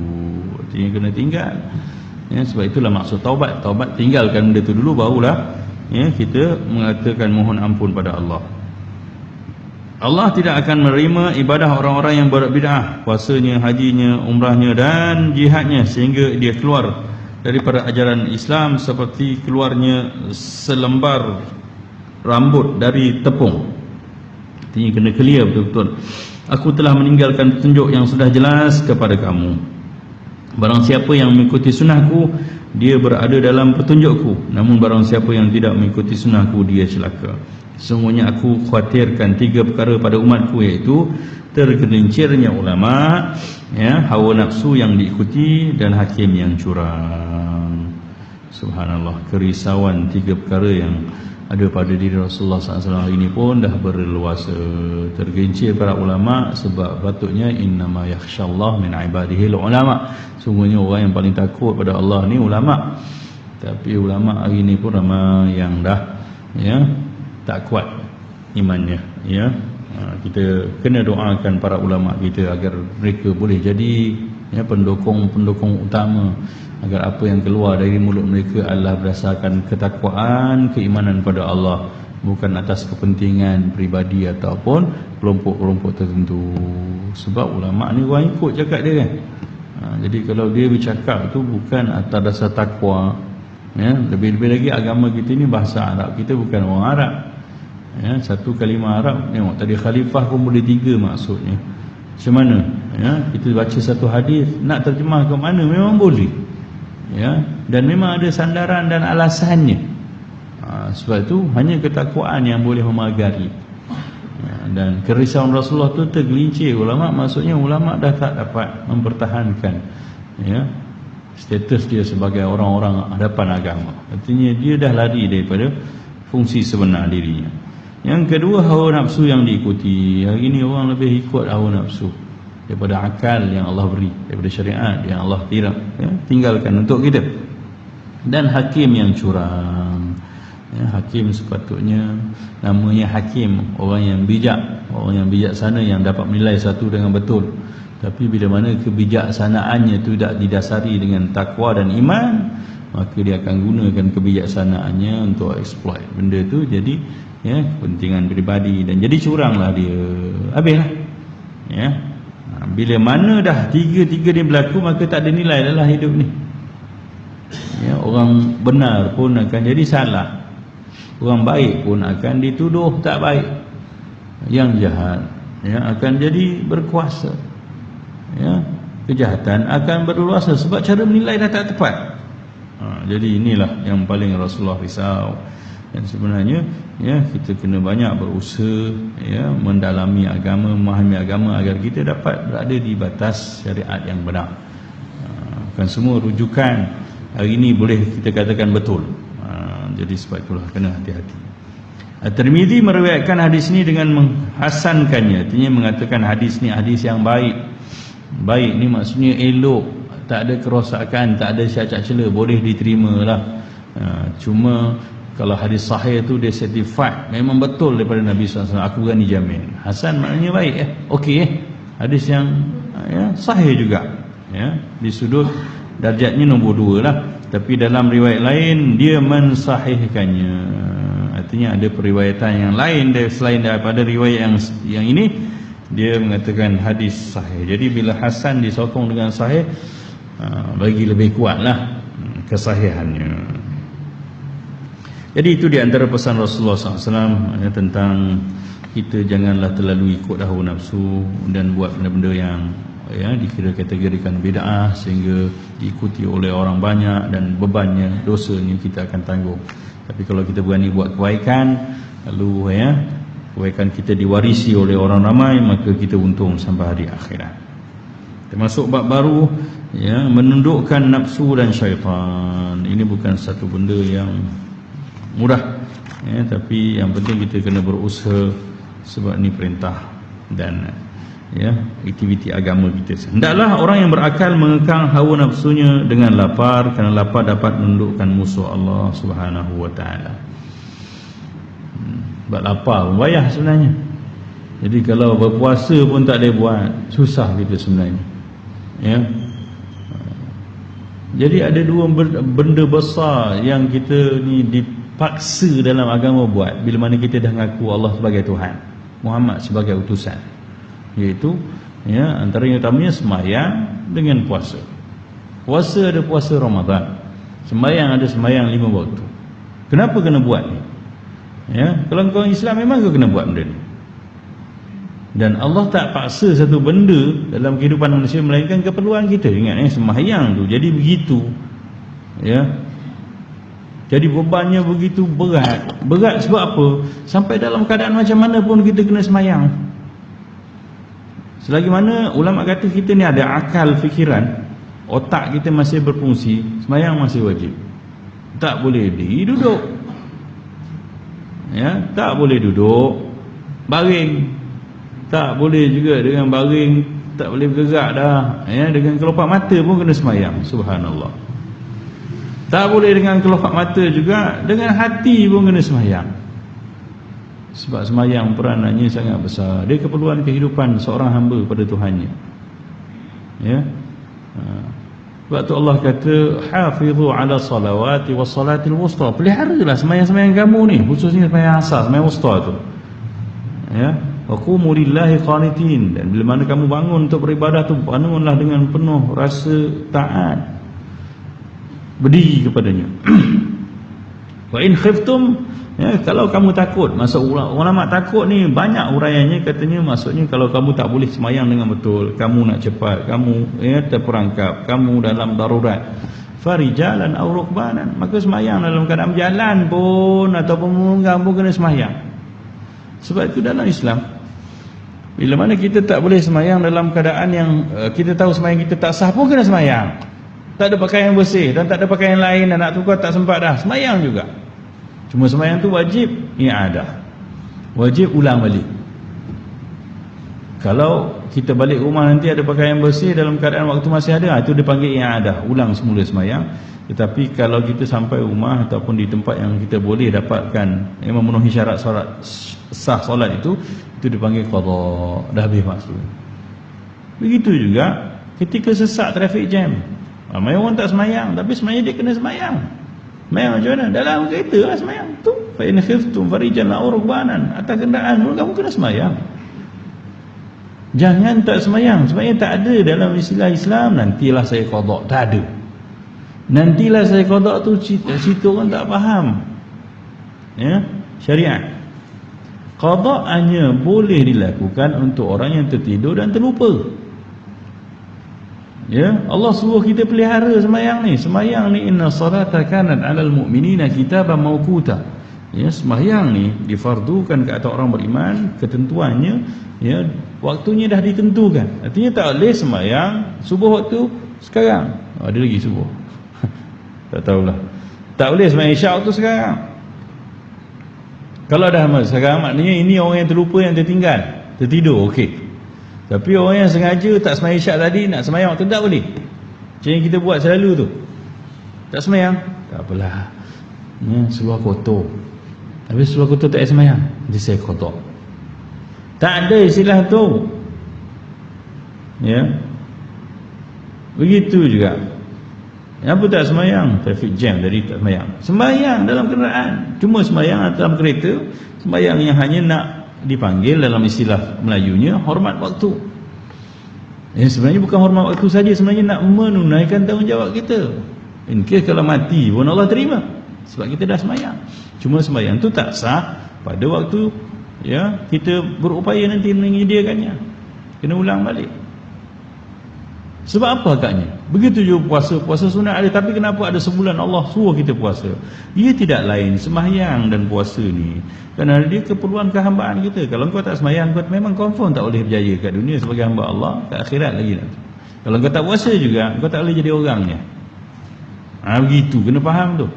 Artinya kena tinggal, ya, sebab itulah maksud taubat. Taubat tinggalkan benda itu dulu, barulah, ya, kita mengatakan mohon ampun pada Allah. Allah tidak akan menerima ibadah orang-orang yang berbid'ah, puasanya, hajinya, umrahnya dan jihadnya, sehingga dia keluar daripada ajaran Islam seperti keluarnya selembar rambut dari tepung. Artinya kena clear betul-betul. Aku telah meninggalkan petunjuk yang sudah jelas kepada kamu. Barang siapa yang mengikuti sunnahku, dia berada dalam petunjukku. Namun barang siapa yang tidak mengikuti sunnahku, dia celaka. Sesungguhnya aku khawatirkan 3 perkara pada umatku, iaitu tergelincirnya ulama, ya, hawa nafsu yang diikuti, dan hakim yang curang. Subhanallah, kerisauan 3 perkara yang ada pada diri Rasulullah SAW ini pun dah berleluasa. Tergelincir para ulama, sebab patutnya innama yakhshallah min ibadihi ulama. Sungguhnya orang yang paling takut pada Allah ni ulama. Tapi ulama hari ni pun ramai yang dah, ya, tak kuat imannya, ya. Kita kena doakan para ulama kita agar mereka boleh jadi, ya, pendukung utama, agar apa yang keluar dari mulut mereka adalah berdasarkan ketakwaan, keimanan pada Allah, bukan atas kepentingan peribadi ataupun kelompok-kelompok tertentu. Sebab ulama ni orang ikut cakap dia, kan. Jadi kalau dia bercakap tu bukan atas dasar takwa, ya, lebih-lebih lagi agama kita ni bahasa Arab, kita bukan orang Arab, ya. Satu kalimah Arab, tengok tadi khalifah pun boleh 3 maksudnya. Macam mana, ya, kita baca satu hadis nak terjemah ke mana memang boleh, ya, dan memang ada sandaran dan alasannya. Sebab itu hanya ketakwaan yang boleh memagari, ya, dan kerisauan Rasulullah tu tergelincir ulama. Maksudnya ulama dah tak dapat mempertahankan, ya, status dia sebagai orang-orang hadapan agama. Artinya dia dah lari daripada fungsi sebenar dirinya. Yang kedua, hawa nafsu yang diikuti. Hari ini orang lebih ikut hawa nafsu daripada akal yang Allah beri, daripada syariat yang Allah tinggalkan untuk kita. Dan hakim yang curang, ya, hakim sepatutnya namanya hakim, orang yang bijak, orang yang bijaksana, yang dapat menilai satu dengan betul. Tapi bila mana kebijaksanaannya itu tidak didasari dengan takwa dan iman, maka dia akan gunakan kebijaksanaannya untuk exploit benda itu, jadi, ya, kepentingan peribadi, dan jadi curanglah dia. Habislah, ya. Bila mana dah tiga-tiga ni berlaku, maka tak ada nilai dalam hidup ni, ya. Orang benar pun akan jadi salah, orang baik pun akan dituduh tak baik, yang jahat, ya, akan jadi berkuasa, ya. Kejahatan akan berluasa sebab cara menilai dah tak tepat. Jadi inilah yang paling Rasulullah risau. Dan sebenarnya, ya, kita kena banyak berusaha, ya, mendalami agama, memahami agama agar kita dapat berada di batas syariat yang benar. Bukan semua rujukan hari ini boleh kita katakan betul. Jadi sebab itulah kena hati-hati. At-Tirmizi meriwayatkan hadis ini dengan menghasankannya, artinya mengatakan hadis ni hadis yang baik. Baik ni maksudnya elok, tak ada kerosakan, tak ada cacat celah, boleh diterima lah. Cuma kalau hadis sahih tu dia certified, memang betul daripada Nabi SAW, aku berani jamin. Hasan maknanya baik, okey, hadis yang, ya, sahih juga, ya, di sudut darjatnya nombor 2 lah. Tapi dalam riwayat lain dia mensahihkannya, artinya ada periwayatan yang lain selain daripada riwayat yang ini, dia mengatakan hadis sahih. Jadi bila hasan disokong dengan sahih, bagi lebih kuatlah kesahihannya. Jadi itu di antara pesan Rasulullah SAW tentang kita janganlah terlalu ikut hawa nafsu dan buat benda-benda yang dikira kategorikan bid'ah sehingga diikuti oleh orang banyak dan bebannya, dosanya kita akan tanggung. Tapi kalau kita berani buat kebaikan, lalu kebaikan kita diwarisi oleh orang ramai, maka kita untung sampai hari akhirat. Termasuk bab baru, menundukkan nafsu dan syaitan. Ini bukan satu benda yang mudah, tapi yang penting kita kena berusaha, sebab ni perintah dan aktiviti agama kita. Hendaklah orang yang berakal mengekang hawa nafsunya dengan lapar, kerana lapar dapat menundukkan musuh Allah Subhanahu wa taala. Sebab lapar pun payah sebenarnya. Jadi kalau berpuasa pun tak boleh buat, susah kita sebenarnya. Jadi ada dua benda besar yang kita ni dipaksa dalam agama buat bila mana kita dah ngaku Allah sebagai Tuhan, Muhammad sebagai utusan, iaitu antara yang utamanya sembahyang dengan puasa. Puasa ada puasa Ramadan, sembahyang ada sembahyang 5 waktu. Kenapa kena buat ni? Kalau kau Islam memang kau kena buat benda ni. Dan Allah tak paksa satu benda dalam kehidupan manusia melainkan keperluan kita. Ingat sembahyang tu jadi begitu, jadi bebannya begitu berat. Berat sebab apa? Sampai dalam keadaan macam mana pun kita kena sembahyang. Selagi mana ulama kata kita ni ada akal fikiran, otak kita masih berfungsi, sembahyang masih wajib. Tak boleh duduk, tak boleh duduk baring, tak boleh juga dengan baring, tak boleh bergerak dah, dengan kelopak mata pun kena sembahyang. Subhanallah. Tak boleh dengan kelopak mata juga, dengan hati pun kena sembahyang. Sebab sembahyang peranannya sangat besar. Dia keperluan kehidupan seorang hamba pada Tuhannya. Sebab tu Allah kata hafizu ala salawati was salatil wusta. Peliharalah sembahyang-sembahyang kamu ni, khususnya sembahyang asar, sembahyang wusta tu. Wa qumu lillahi qanitin. Dan bila mana kamu bangun untuk beribadah tu, bangunlah dengan penuh rasa taat, berdiri kepadanya. Wa in khiftum, kalau kamu takut. Maksud ulama takut ni banyak uraiannya. Katanya maksudnya kalau kamu tak boleh sembahyang dengan betul, kamu nak cepat, kamu terperangkap, kamu dalam darurat, farijalan aw rukbanan, maka sembahyang dalam keadaan berjalan pun ataupun menunggang pun kena sembahyang. Sebab itu dalam Islam, bila mana kita tak boleh sembahyang dalam keadaan yang kita tahu sembahyang kita tak sah pun kena sembahyang. Tak ada pakaian bersih dan tak ada pakaian lain dan nak tukar tak sempat dah, sembahyang juga. Cuma sembahyang tu wajib i'adah, wajib ulang balik. Kalau kita balik rumah nanti ada pakaian bersih dalam keadaan waktu masih ada, itu dipanggil i'adah, ulang semula sembahyang. Tetapi kalau kita sampai rumah ataupun di tempat yang kita boleh dapatkan yang memenuhi syarat sah solat itu dipanggil qadha, dah habis masa. Begitu juga ketika sesak traffic jam, ramai orang tak sembahyang, tapi sebenarnya dia kena sembahyang. Sembahyang macam mana? Dalam kereta lah sembahyang tu. Fa in khiftum farijalan aw rukbanan, atas kenderaan pun kamu kena sembahyang. Jangan tak sembahyang. Sebenarnya tak ada dalam istilah Islam nantilah saya qadha, tak ada. Nantilah saya qadha tu situ orang tak faham syariat. Qadha hanya boleh dilakukan untuk orang yang tertidur dan terlupa. Allah suruh kita pelihara sembahyang ni. Sembahyang ni inna salata kanat 'alal mu'minina kitaban mawquta. Sembahyang ni difardukan ke atas orang beriman, ketentuannya waktunya dah ditentukan. Artinya tak boleh sembahyang subuh waktu sekarang. Ada lagi subuh. Tak tahulah. Tak boleh sembahyang isyak waktu sekarang. Kalau dah sekarang maknanya ini orang yang terlupa, yang tertinggal, tertidur, okey. Tapi orang yang sengaja tak sembahyang isyak tadi nak sembahyang waktu tak boleh. Macam yang kita buat selalu tu. Tak sembahyang, tak apalah. Seluar kotor. Habis seluar kotor tak sembahyang, dia saya kotor. Tak ada istilah tu. Begitu juga. Apa tak semayang? Traffic jam, jadi tak semayang. Semayang dalam kenderaan, cuma semayang dalam kereta, semayang yang hanya nak dipanggil dalam istilah Melayunya hormat waktu. Sebenarnya bukan hormat waktu saja, sebenarnya nak menunaikan tanggungjawab kita. In case kalau mati pun Allah terima, sebab kita dah semayang. Cuma semayang tu tak sah pada waktu kita berupaya nanti menyediakannya. Kena ulang balik. Sebab apa agaknya? Begitu juga puasa sunat ada, tapi kenapa ada sebulan Allah suruh kita puasa? Ia tidak lain sembahyang dan puasa ni kerana dia keperluan kehambaan kita. Kalau kau tak sembahyang, kau memang confirm tak boleh berjaya kat dunia sebagai hamba Allah, kat akhirat lagi nanti. Kalau kau tak puasa juga, kau tak boleh jadi orangnya. Begitu, kena faham tu.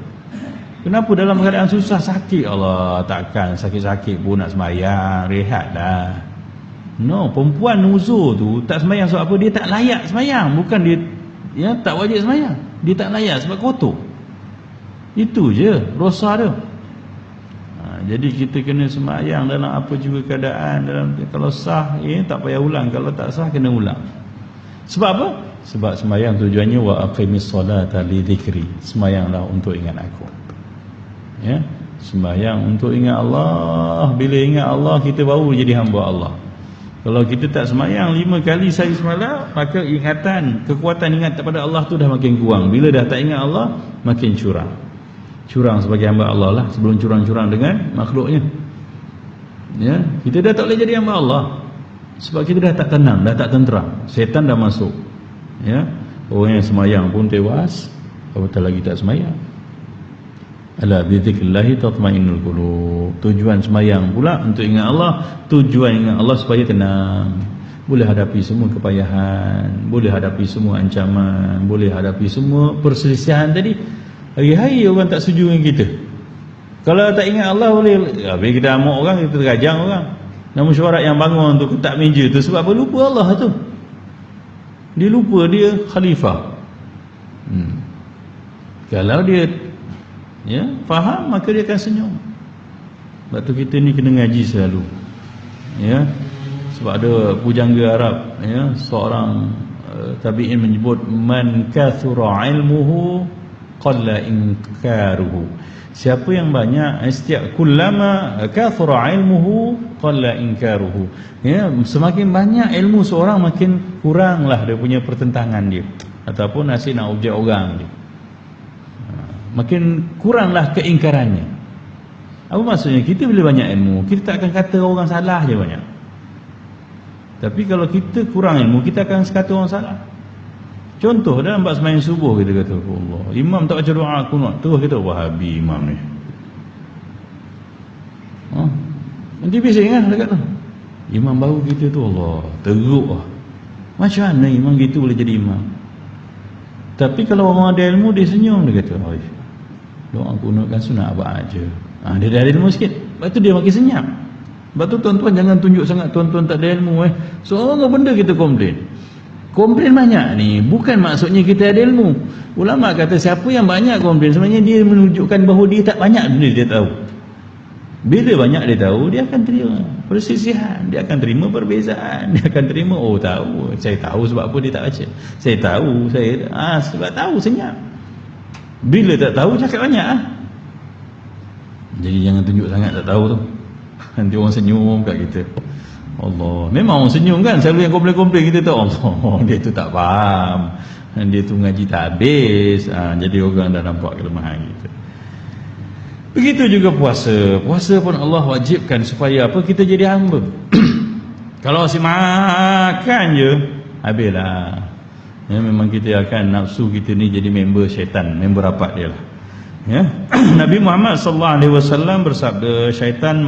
Kenapa dalam keadaan susah sakit, Allah takkan sakit-sakit pun nak sembahyang, rehatlah. No, perempuan uzur tu tak sembahyang sebab apa? Dia tak layak sembahyang, bukan dia tak wajib sembahyang. Dia tak layak sebab kotor. Itu je rosa dia. Jadi kita kena sembahyang dalam apa juga keadaan, kalau sah tak payah ulang, kalau tak sah kena ulang. Sebab apa? Sebab sembahyang tujuannya wa aqimis solata li dzikri. Sembahyanglah untuk ingat aku. Sembahyang untuk ingat Allah. Bila ingat Allah, kita baru jadi hamba Allah. Kalau kita tak sembahyang 5 kali sehari semalam, maka kekuatan ingat kepada Allah tu dah makin kurang. Bila dah tak ingat Allah, makin curang. Curang sebagai hamba Allah lah, sebelum curang-curang dengan makhluknya. Kita dah tak boleh jadi hamba Allah sebab kita dah tak tenang, dah tak tenteram. Setan dah masuk. Orang yang sembahyang pun tewas, apatah lagi tak sembahyang. Ala bizikrillahi tatmainnul qulub. Tujuan sembahyang pula untuk ingat Allah. Tujuan ingat Allah supaya tenang, boleh hadapi semua kepayahan, boleh hadapi semua ancaman, boleh hadapi semua perselisihan tadi. Hari-hari orang tak setuju dengan kita. Kalau tak ingat Allah boleh bila kita amuk orang, kita terajang orang. Namun syarat yang bangun untuk ketak meja tu sebab apa? Lupa Allah tu. Dia lupa dia khalifah. Kalau dia faham, maka dia akan senyum. Sebab tu kita ni kena ngaji selalu. Sebab ada pujangga Arab, seorang tabi'in menyebut man kathura ilmuhu qalla inkaruhu. Siapa yang banyak, setiap kullama kathura ilmuhu qalla inkaruhu. Semakin banyak ilmu seorang, makin kuranglah dia punya pertentangan dia, ataupun asyik nak objek orang dia. Makin kuranglah keingkarannya. Apa maksudnya? Kita bila banyak ilmu, kita tak akan kata orang salah je banyak. Tapi kalau kita kurang ilmu, kita akan kata orang salah. Contoh dalam bab sembahyang subuh, kita kata Allah, imam tak baca doa kunut, terus kita wahabi imam ni. Nanti bising kan dekat tu. Imam baru kita tu Allah, teruk lah. Macam mana imam gitu boleh jadi imam? Tapi kalau orang ada ilmu, dia senyum, dia kata, doa kunut kan sunat apa aja. Dia dah ada ilmu sikit, lepas tu dia makin senyap. Sebab tu tuan-tuan jangan tunjuk sangat tuan-tuan tak ada ilmu. Semua benda kita komplain banyak ni, bukan maksudnya kita ada ilmu. Ulama kata siapa yang banyak komplain, sebenarnya dia menunjukkan bahawa dia tak banyak benda dia tahu. Bila banyak dia tahu, dia akan terima persisihan, dia akan terima perbezaan, dia akan terima, tahu, saya tahu sebab apa dia tak baca, saya tahu, sebab tahu senyap. Bila tak tahu, cakap banyak. Jadi jangan tunjuk sangat tak tahu tu, nanti orang senyum kat kita. Allah, memang orang senyum kan, selalu yang komplain-komplain kita tu, Allah, dia tu tak faham, dia tu ngaji tak habis. Jadi orang dah nampak kelemahan kita. Begitu juga puasa. Puasa pun Allah wajibkan supaya apa? Kita jadi hamba. Kalau asyik makan je, habislah. Memang kita akan nafsu kita ni jadi member syaitan, member rapat dia lah. Nabi Muhammad SAW bersabda, syaitan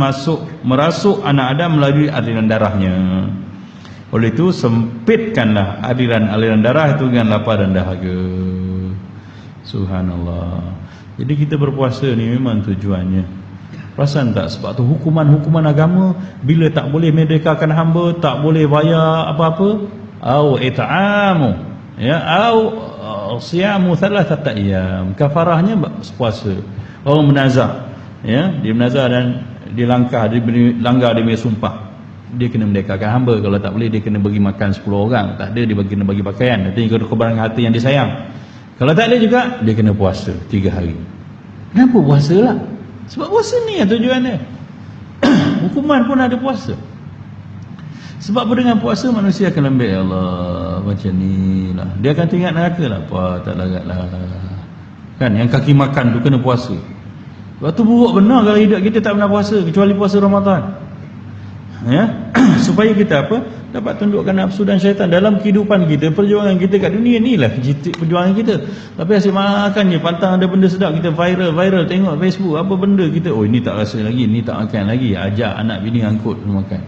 merasuk anak Adam melalui aliran darahnya. Oleh itu sempitkanlah aliran darah itu dengan lapar dan dahaga. Subhanallah. Jadi kita berpuasa ni memang tujuannya. Perasan tak? Sebab tu hukuman-hukuman agama, bila tak boleh merdekakan hamba, tak boleh bayar apa-apa, au it'amu, au siyamu thalathata ayyam, kafarahnya puasa. Orang menazar, dia menazar dan dilanggar dia punya sumpah, dia kena merdekakan hamba. Kalau tak boleh, dia kena bagi makan 10 orang. Tak ada, dia kena bagi pakaian. Nanti kalau kebarang harta yang disayang. Kalau tak ada juga, dia kena puasa 3 hari. Kenapa puasa lah? Sebab puasa ni yang tujuannya. Hukuman pun ada puasa. Sebab dengan puasa manusia akan lembek. Ya Allah, macam ni lah. Dia akan teringat neraka lah. Apa, tak larat lah. Kan, yang kaki makan tu kena puasa. Sebab tu buruk benar kalau hidup kita tak pernah puasa, kecuali puasa Ramadan. Ya, supaya kita apa? Dapat tundukkan nafsu dan syaitan dalam kehidupan kita, perjuangan kita kat dunia ni lah perjuangan kita. Tapi asyik makan je, pantang ada benda sedap kita viral tengok Facebook apa benda kita, oh ini tak rasa lagi, ni tak makan lagi, ajak anak bini angkut makan.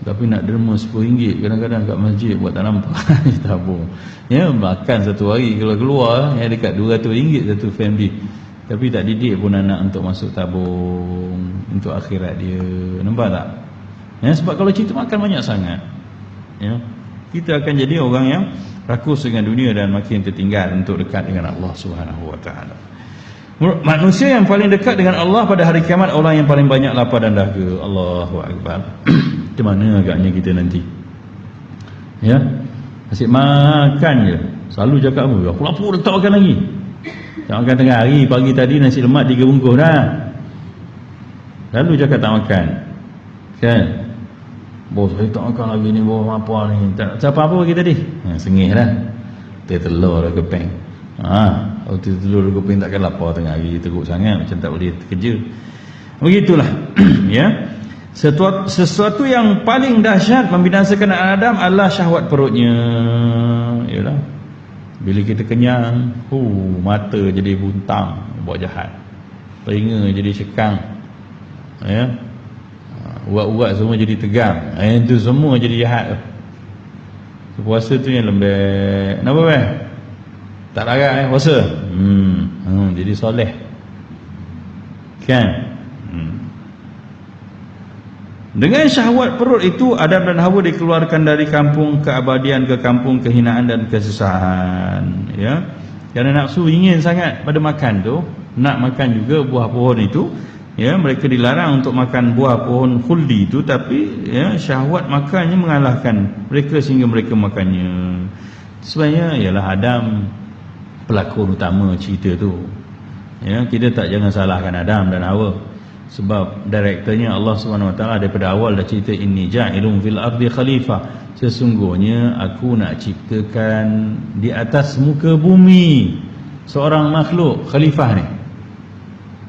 Tapi nak derma RM10 kadang-kadang kat masjid buat tak nampak. Tabung. Ya, makan satu hari kalau keluar ya dekat RM200 satu family. Tapi tak didik pun anak untuk masuk tabung untuk akhirat dia. Nampak tak? Ya, sebab kalau kita makan banyak sangat, ya, kita akan jadi orang yang rakus dengan dunia dan makin tertinggal untuk dekat dengan Allah Subhanahu wa taala. Manusia yang paling dekat dengan Allah pada hari kiamat orang yang paling banyak lapar dan dahaga. Allahu akbar. Di mana agaknya kita nanti? Ya. Asyik makan je. Selalu cakap apa? Aku lapar dah tak makan lagi. Tak makan tengah hari, pagi tadi nasi lemak 3 bungkus dah. Lalu cakap tak makan. Kan? Bos, saya tak makan lagi ni, bos apa ni? Tak siapa apa bagi tadi? Sengih dah. Telur dah keping. Kalau telur dah keping takkan lapar tengah hari, teruk sangat macam tak boleh kerja. Begitulah. Ya. Sesuatu yang paling dahsyat membinasakan anak Adam adalah syahwat perutnya. Yalah. Bila kita kenyang, mata jadi buntang, buat jahat. Telinga jadi cekang. Ya. Urat-urat semua jadi tegang. Itu semua jadi jahat. Puasa tu yang lembek. Kenapa bang? Tak larat puasa. Jadi soleh. Kan? Dengan syahwat perut itu Adam dan Hawa dikeluarkan dari kampung keabadian ke kampung kehinaan dan kesusahan. Ya. Kerana nafsu ingin sangat pada makan tu, nak makan juga buah pohon itu. Ya, mereka dilarang untuk makan buah pohon khuldi itu, tapi ya, syahwat makannya mengalahkan mereka sehingga mereka makannya. Sebenarnya ialah Adam pelakon utama cerita tu. Ya, kita tak jangan salahkan Adam dan Hawa. Sebab direkturnya Allah SWT daripada awal dah cerita inni ja'ilun fil ardi khalifah. Sesungguhnya aku nak ciptakan di atas muka bumi seorang makhluk khalifah ni.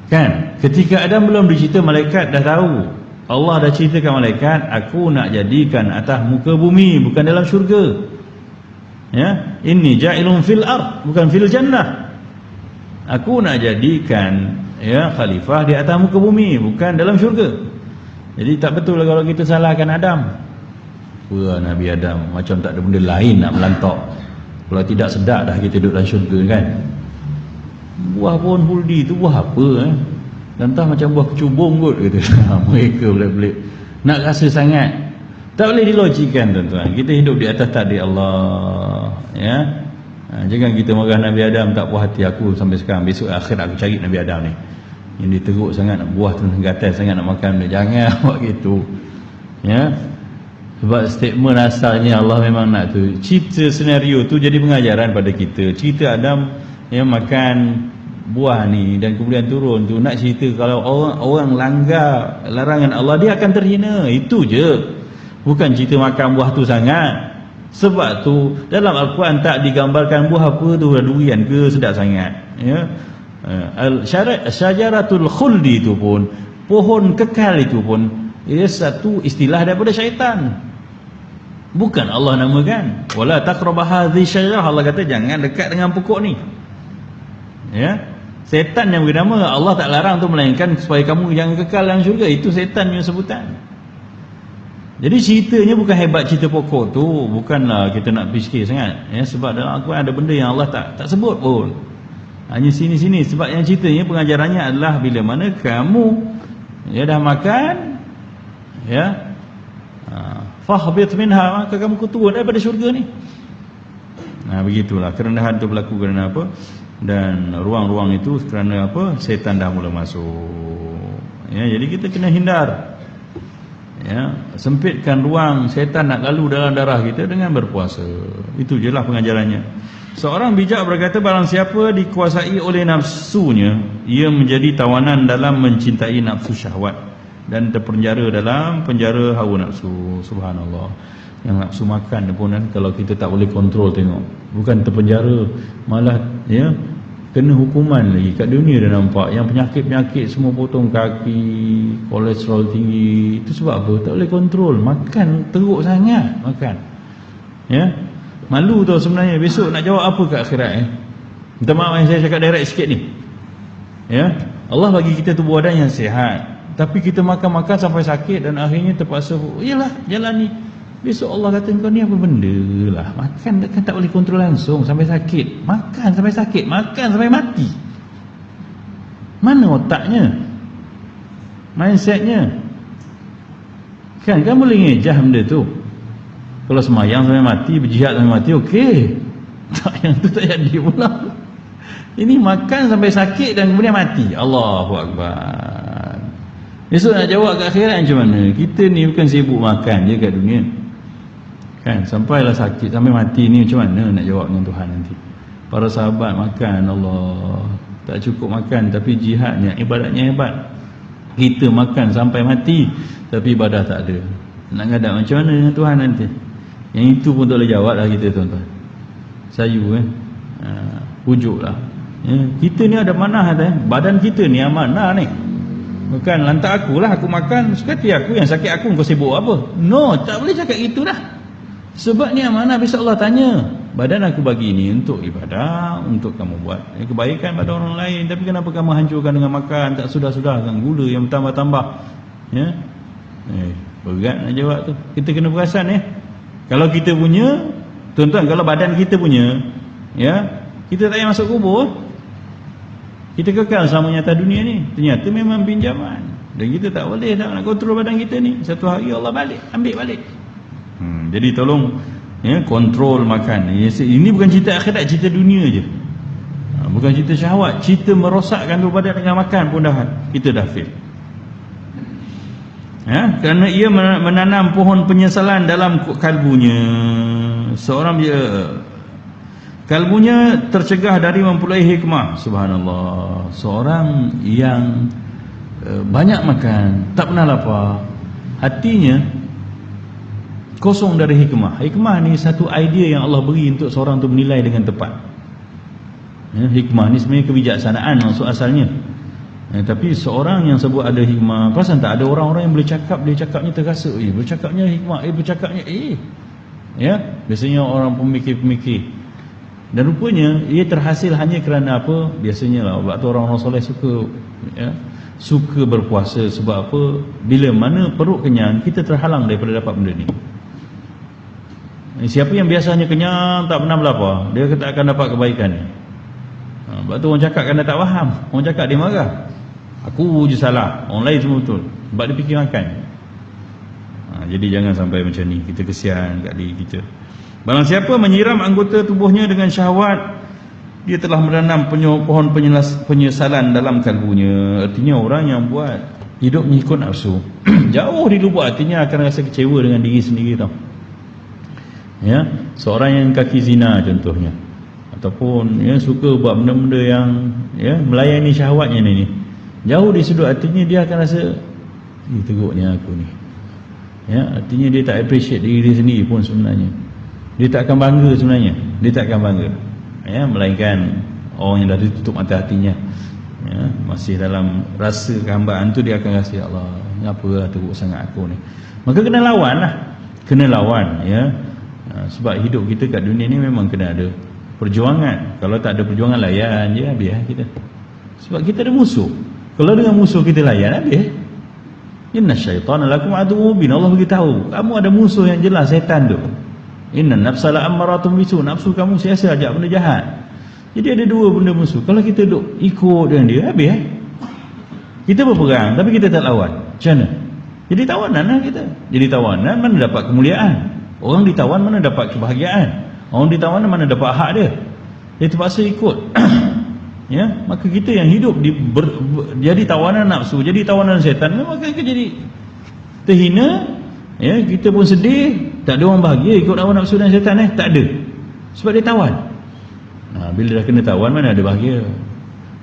Kan? Ketika Adam belum dicipta, malaikat dah tahu. Allah dah ceritakan malaikat, aku nak jadikan atas muka bumi, bukan dalam syurga. Ya, inni ja'ilun fil ard, bukan fil jannah. Aku nak jadikan ya khalifah di atas muka bumi, bukan dalam syurga. Jadi tak betul kalau kita salahkan Adam. Wah, Nabi Adam macam tak ada benda lain nak melantak. Kalau tidak sedap dah kita duduk dalam syurga kan. Buah pohon huldi tu buah apa Entah macam buah kecubung kot kata. Mereka pelik-pelik nak rasa sangat. Tak boleh dilogikkan tuan-tuan. Kita hidup di atas takdir Allah. Ya. Jangan kita marah Nabi Adam tak puas hati aku sampai sekarang. Besok akhir aku cari Nabi Adam ni. Yang dia teruk sangat, buah tu gatal sangat nak makan dia. Jangan buat gitu. Ya. Sebab statement asalnya Allah memang nak tu. Cerita senario tu jadi pengajaran pada kita. Cerita Adam yang makan buah ni dan kemudian turun tu nak cerita kalau orang langgar larangan Allah dia akan terhina. Itu je. Bukan cerita makan buah tu sangat. Sebab tu dalam Al-Quran tak digambarkan buah apa tu, durian ke sedap sangat. Ya. Syajaratul khuldi itu pun, pohon kekal itu pun, ia satu istilah daripada syaitan. Bukan Allah namakan. Wala taqrabu hadhihi syajarah. Allah kata jangan dekat dengan pokok ni. Ya. Setan yang beri nama, Allah tak larang tu, melainkan supaya kamu jangan kekal dalam syurga. Itu setan punya sebutan. Jadi ceritanya bukan hebat cerita pokok tu, bukanlah kita nak fikir sangat. Ya, sebab dalam Al-Quran ada benda yang Allah tak sebut pun. Hanya sini-sini. Sebab yang ceritanya pengajarannya adalah bila mana kamu ya dah makan, ya, fahbit minha, maka kamu turun daripada syurga ni. Nah, begitulah kerendahan itu berlaku kerana apa? Dan ruang-ruang itu kerana apa? Setan dah mula masuk. Ya, jadi kita kena hindar. Ya, sempitkan ruang setan nak lalu dalam darah kita dengan berpuasa. Itu jelah pengajarannya. Seorang bijak berkata, barang siapa dikuasai oleh nafsunya, ia menjadi tawanan dalam mencintai nafsu syahwat dan terpenjara dalam penjara hawa nafsu. Subhanallah. Yang nafsu makan pun kan, kalau kita tak boleh kontrol, tengok, bukan terpenjara, malah ya kena hukuman lagi. Kat dunia dah nampak yang penyakit-penyakit semua, potong kaki, kolesterol tinggi. Itu sebab apa? Tak boleh kontrol, makan teruk sangat makan. Ya, malu tau sebenarnya. Besok nak jawab apa kat akhirat minta maaf yang saya cakap direct sikit ni. Ya, Allah bagi kita tubuh badan yang sihat, tapi kita makan-makan sampai sakit dan akhirnya terpaksa, iyalah jalan ni. Besok Allah kata, kau ni apa benda lah, makan kan tak boleh kontrol langsung sampai sakit, makan sampai sakit, makan sampai mati. Mana otaknya, mindsetnya? Kan boleh ngejah benda tu. Kalau semayang sampai mati, berjihad sampai mati, okey. Tak, yang tu tak jadi pula. Ini makan sampai sakit dan kemudian mati. Allahu Akbar. Besok nak jawab kat akhirat macam mana? Kita ni bukan sibuk makan je kat dunia, kan? Sampailah sakit sampai mati ni macam mana nak jawab dengan Tuhan nanti? Para sahabat makan, Allah, tak cukup makan tapi jihadnya, ibadatnya hebat. Kita makan sampai mati tapi ibadah tak ada. Nak ngadap macam mana dengan Tuhan nanti? Yang itu pun tak boleh jawab lah kita, tuan-tuan. Sayu pujuklah. Kita ni ada manah badan kita ni amanah ni. Bukan lantak akulah, aku makan suka hati aku, yang sakit aku, kau sibuk apa? No, tak boleh cakap gitu dah. Sebab ni amanah, besok Allah tanya. Badan aku bagi ni untuk ibadah, untuk kamu buat kebaikan pada orang lain, tapi kenapa kamu hancurkan dengan makan, tak sudah-sudahkan gula yang bertambah-tambah? Ya, berat nak jawab tu. Kita kena perasan kalau kita punya, tuan-tuan, kalau badan kita punya, ya, kita tak payah masuk kubur, kita kekal selamanya atas dunia ni. Ternyata memang pinjaman, dan kita tak boleh tak nak kontrol badan kita ni. Satu hari Allah ambil balik. Jadi tolong kontrol makan. Ini bukan cerita akhirat, cerita dunia je. Bukan cerita syahwat, cerita merosakkan tubuh badan dengan makan pun kita dah fail. Kerana ia menanam pohon penyesalan dalam kalbunya. Seorang kalbunya tercegah dari memperoleh hikmah. Subhanallah. Seorang yang banyak makan, tak pernah lapar, hatinya kosong dari hikmah. Hikmah ni satu idea yang Allah beri untuk seorang tu menilai dengan tepat. Hikmah ni sebenarnya kebijaksanaan maksud asalnya. Tapi seorang yang sebut ada hikmah, perasan tak ada orang-orang yang boleh cakap, dia cakapnya terasa, bercakapnya hikmah, bercakapnya ya, biasanya orang pemikir-pemikir. Dan rupanya ia terhasil hanya kerana apa? Biasanya lah, waktu orang-orang soleh suka berpuasa. Sebab apa? Bila mana perut kenyang, kita terhalang daripada dapat benda ni. Siapa yang biasanya kenyang, tak pernah berlapar, dia tak akan dapat kebaikan ni. Sebab tu orang cakap kerana tak faham, orang cakap dia marah. Aku je salah, orang lain semua betul. Sebab dia fikir makan. Jadi jangan sampai macam ni, kita kesian kat diri kita. Barang siapa menyiram anggota tubuhnya dengan syahwat, dia telah menanam pohon penyesalan dalam kalbunya. Artinya orang yang buat hidupnya ikut nafsu, jauh di lubuk hatinya akan rasa kecewa dengan diri sendiri tau. Ya, seorang yang kaki zina contohnya, ataupun suka buat benda-benda yang melayani syahwatnya ni, jauh di sudut hatinya dia akan rasa teruknya aku ni. Artinya dia tak appreciate diri dia sendiri pun sebenarnya. Dia tak akan bangga sebenarnya. Dia tak akan bangga. Melainkan orang yang dah ditutup mata hatinya, masih dalam rasa kehambaan tu, dia akan rasa, ya Allah, ngapalah teruk sangat aku ni. Maka kena lawan lah. Kena lawan, sebab hidup kita kat dunia ni memang kena ada perjuangan. Kalau tak ada perjuangan, layan je, habis kita. Sebab kita ada musuh. Kalau dengan musuh kita layan, habis. Inna syaitana lakum aduwwun mubin. Allah beritahu, kamu ada musuh yang jelas, setan tu. Inna nafsa la'ammaratun bisu. Nafsu kamu siasa ajak benda jahat. Jadi ada dua benda musuh. Kalau kita duk ikut dengan dia, habis kita berperang tapi kita tak lawan, macam mana? Jadi tawanan lah kita. Jadi tawanan, mana dapat kemuliaan? Orang ditawan mana dapat kebahagiaan? Orang ditawan mana dapat hak dia? Dia terpaksa ikut. Maka kita yang hidup jadi tawanan nafsu, jadi tawanan setan, maka kita jadi terhina. Kita pun sedih. Tak ada orang bahagia ikut hawa nafsu dan setan, tak ada. Sebab dia tawan. Bila dah kena tawan, mana ada bahagia.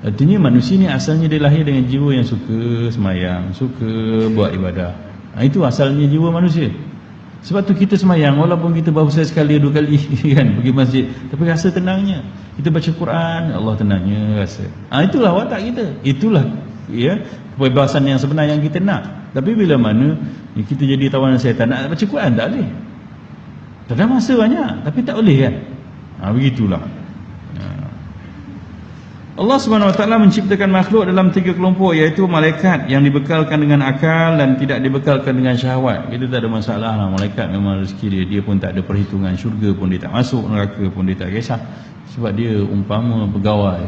Artinya manusia ni asalnya dia lahir dengan jiwa yang suka semayang, suka buat ibadah. Itu asalnya jiwa manusia. Sebab tu kita semayang, walaupun kita baru sekali, 2 kali kan pergi masjid, tapi rasa tenangnya. Kita baca Quran, Allah tenangnya rasa. Itulah watak kita. Itulah ya kebebasan yang sebenar yang kita nak. Tapi bila mana kita jadi tawanan syaitan, nak baca Quran tak boleh. Tak ada masa banyak, tapi tak boleh kan. Begitulah. Allah Subhanahu Wa Taala menciptakan makhluk dalam 3 kelompok, iaitu malaikat yang dibekalkan dengan akal dan tidak dibekalkan dengan syahwat. Kita tak ada masalah lah, malaikat memang rezeki dia pun tak ada perhitungan, syurga pun dia tak masuk, neraka pun dia tak kisah, sebab dia umpama pegawai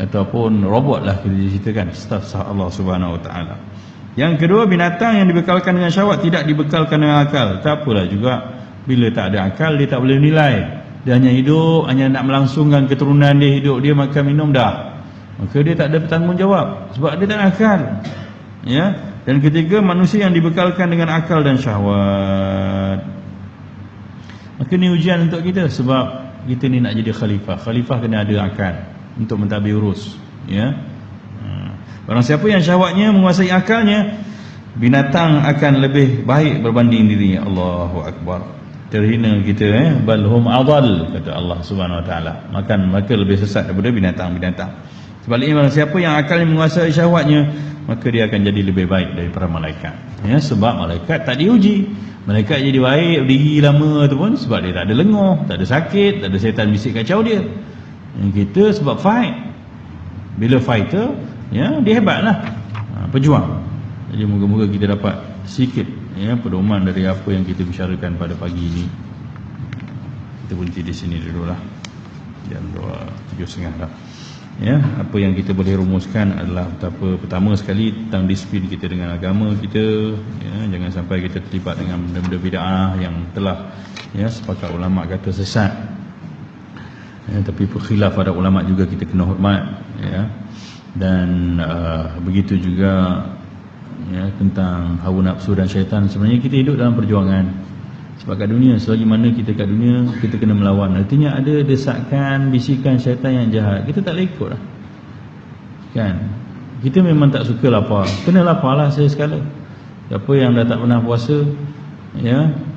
ataupun robot lah kita ceritakan, staf Allah Subhanahu Wa Taala. Yang kedua, binatang yang dibekalkan dengan syahwat tidak dibekalkan dengan akal. Tak apalah juga, bila tak ada akal dia tak boleh nilai. Dia hanya hidup, hanya nak melangsungkan keturunan dia, hidup dia, makan minum dah. Maka dia tak ada bertanggungjawab sebab dia tak ada akal. Ya. Dan ketiga, manusia yang dibekalkan dengan akal dan syahwat. Maka ni ujian untuk kita, sebab kita ni nak jadi khalifah. Khalifah kena ada akal untuk mentadbir urus. Ya. Barang siapa yang syahwatnya menguasai akalnya, binatang akan lebih baik berbanding dirinya. Allahu Akbar. Terhina kita, balhum adal, kata Allah Subhanahu Wa Taala. Maka lebih sesat daripada binatang-binatang. Sebaliknya, barang siapa yang akalnya menguasai syahwatnya, maka dia akan jadi lebih baik daripada malaikat. Ya, sebab malaikat tak diuji. Malaikat jadi baik, berdiri lama tu pun sebab dia tak ada lenguh, tak ada sakit, tak ada syaitan bisik kacau dia. Yang kita sebab fight. Bila fighter, ya, dia hebatlah. Pejuang. Jadi moga-moga kita dapat sikit pedoman dari apa yang kita bicarakan pada pagi ini. Kita berhenti di sini dululah. Jam 7.30 dah. Ya, apa yang kita boleh rumuskan adalah betapa pertama sekali tentang disiplin kita dengan agama kita. Ya, jangan sampai kita terlibat dengan benda-benda bid'ah yang telah sepakat ulama kata sesat. Ya, tapi khilaf pada ulama juga kita kena hormat. Ya. Dan begitu juga tentang hawa nafsu dan syaitan. Sebenarnya kita hidup dalam perjuangan. Sebab kat dunia, selagi mana kita kat dunia, kita kena melawan. Artinya ada desakan, bisikan syaitan yang jahat, kita tak boleh ikut lah. Kan? Kita memang tak suka lapar, kena lapar lah saya sekala. Siapa yang dah tak pernah puasa,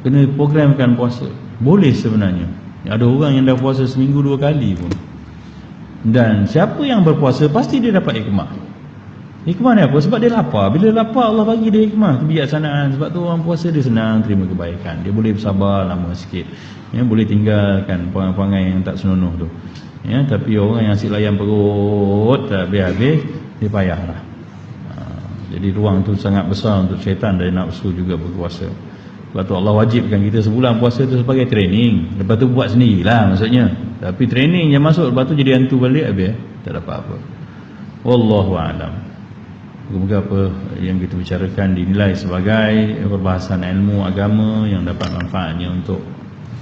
kena programkan puasa. Boleh sebenarnya. Ada orang yang dah puasa seminggu 2 kali pun. Dan siapa yang berpuasa, pasti dia dapat hikmah. Hikmah ni apa? Sebab dia lapar. Bila lapar, Allah bagi dia hikmah, kebijaksanaan. Sebab tu orang puasa dia senang terima kebaikan. Dia boleh bersabar lama sikit. Boleh tinggalkan perangai-perangai yang tak senonoh tu. Tapi orang yang asyik layan perut tak habis-habis, dia payahlah. Jadi ruang tu sangat besar untuk syaitan dan nafsu juga berkuasa. Sebab tu Allah wajibkan kita sebulan puasa tu sebagai training. Lepas tu buat sendirilah maksudnya. Tapi training yang masuk, lepas tu jadi hantu balik habis. Tak dapat apa. Wallahu a'lam. Moga-moga apa yang kita bicarakan dinilai sebagai perbahasan ilmu agama yang dapat manfaatnya untuk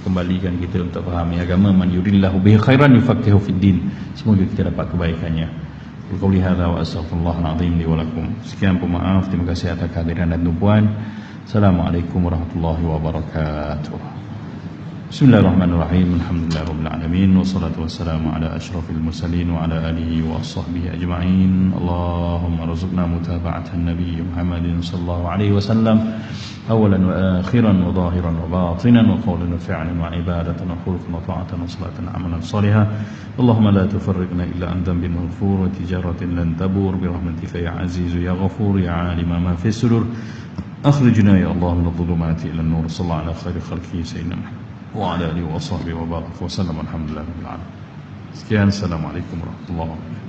kembalikan kita untuk fahami agama. Man yuridillahu bihi khairan yufaqihu fid din. Semoga kita dapat kebaikannya. Qauli hadza wa astaghfirullahal azim li wa lakum. Sekian pemaaf, terima kasih atas kehadiran dan tumpuan. Assalamualaikum warahmatullahi wabarakatuh. Bismillahirrahmanirrahim. Alhamdulillahirabbil alamin wassalatu wassalamu ala asyrafil mursalin wa ala alihi wa sahbihi ajma'in. Allahumma rzuqna mutaba'atan nabiy Muhammadin sallallahu alaihi wasallam awalan wa akhiran wa zahiran wa batinan wa qawlan wa fi'lan wa ibadatan wa khulqan wa ta'atan wa salatan amalan salihah. Allahumma la tufarriqna illa an dhanbin maghfur wa tijaratin lan tabur bi rahmatika ya azizu ya ghafur ya alima ma fi sudur. Akhrijna ya Allah min adh-dhulumati ila an-nur. Sallallahu ala khairi khalqihi sayyidina Muhammad wa ala alihi wa sahbihi wa barak wa sallam. Alhamdulillah rabbil alamin. Sekian, assalamualaikum warahmatullahi wabarakatuh.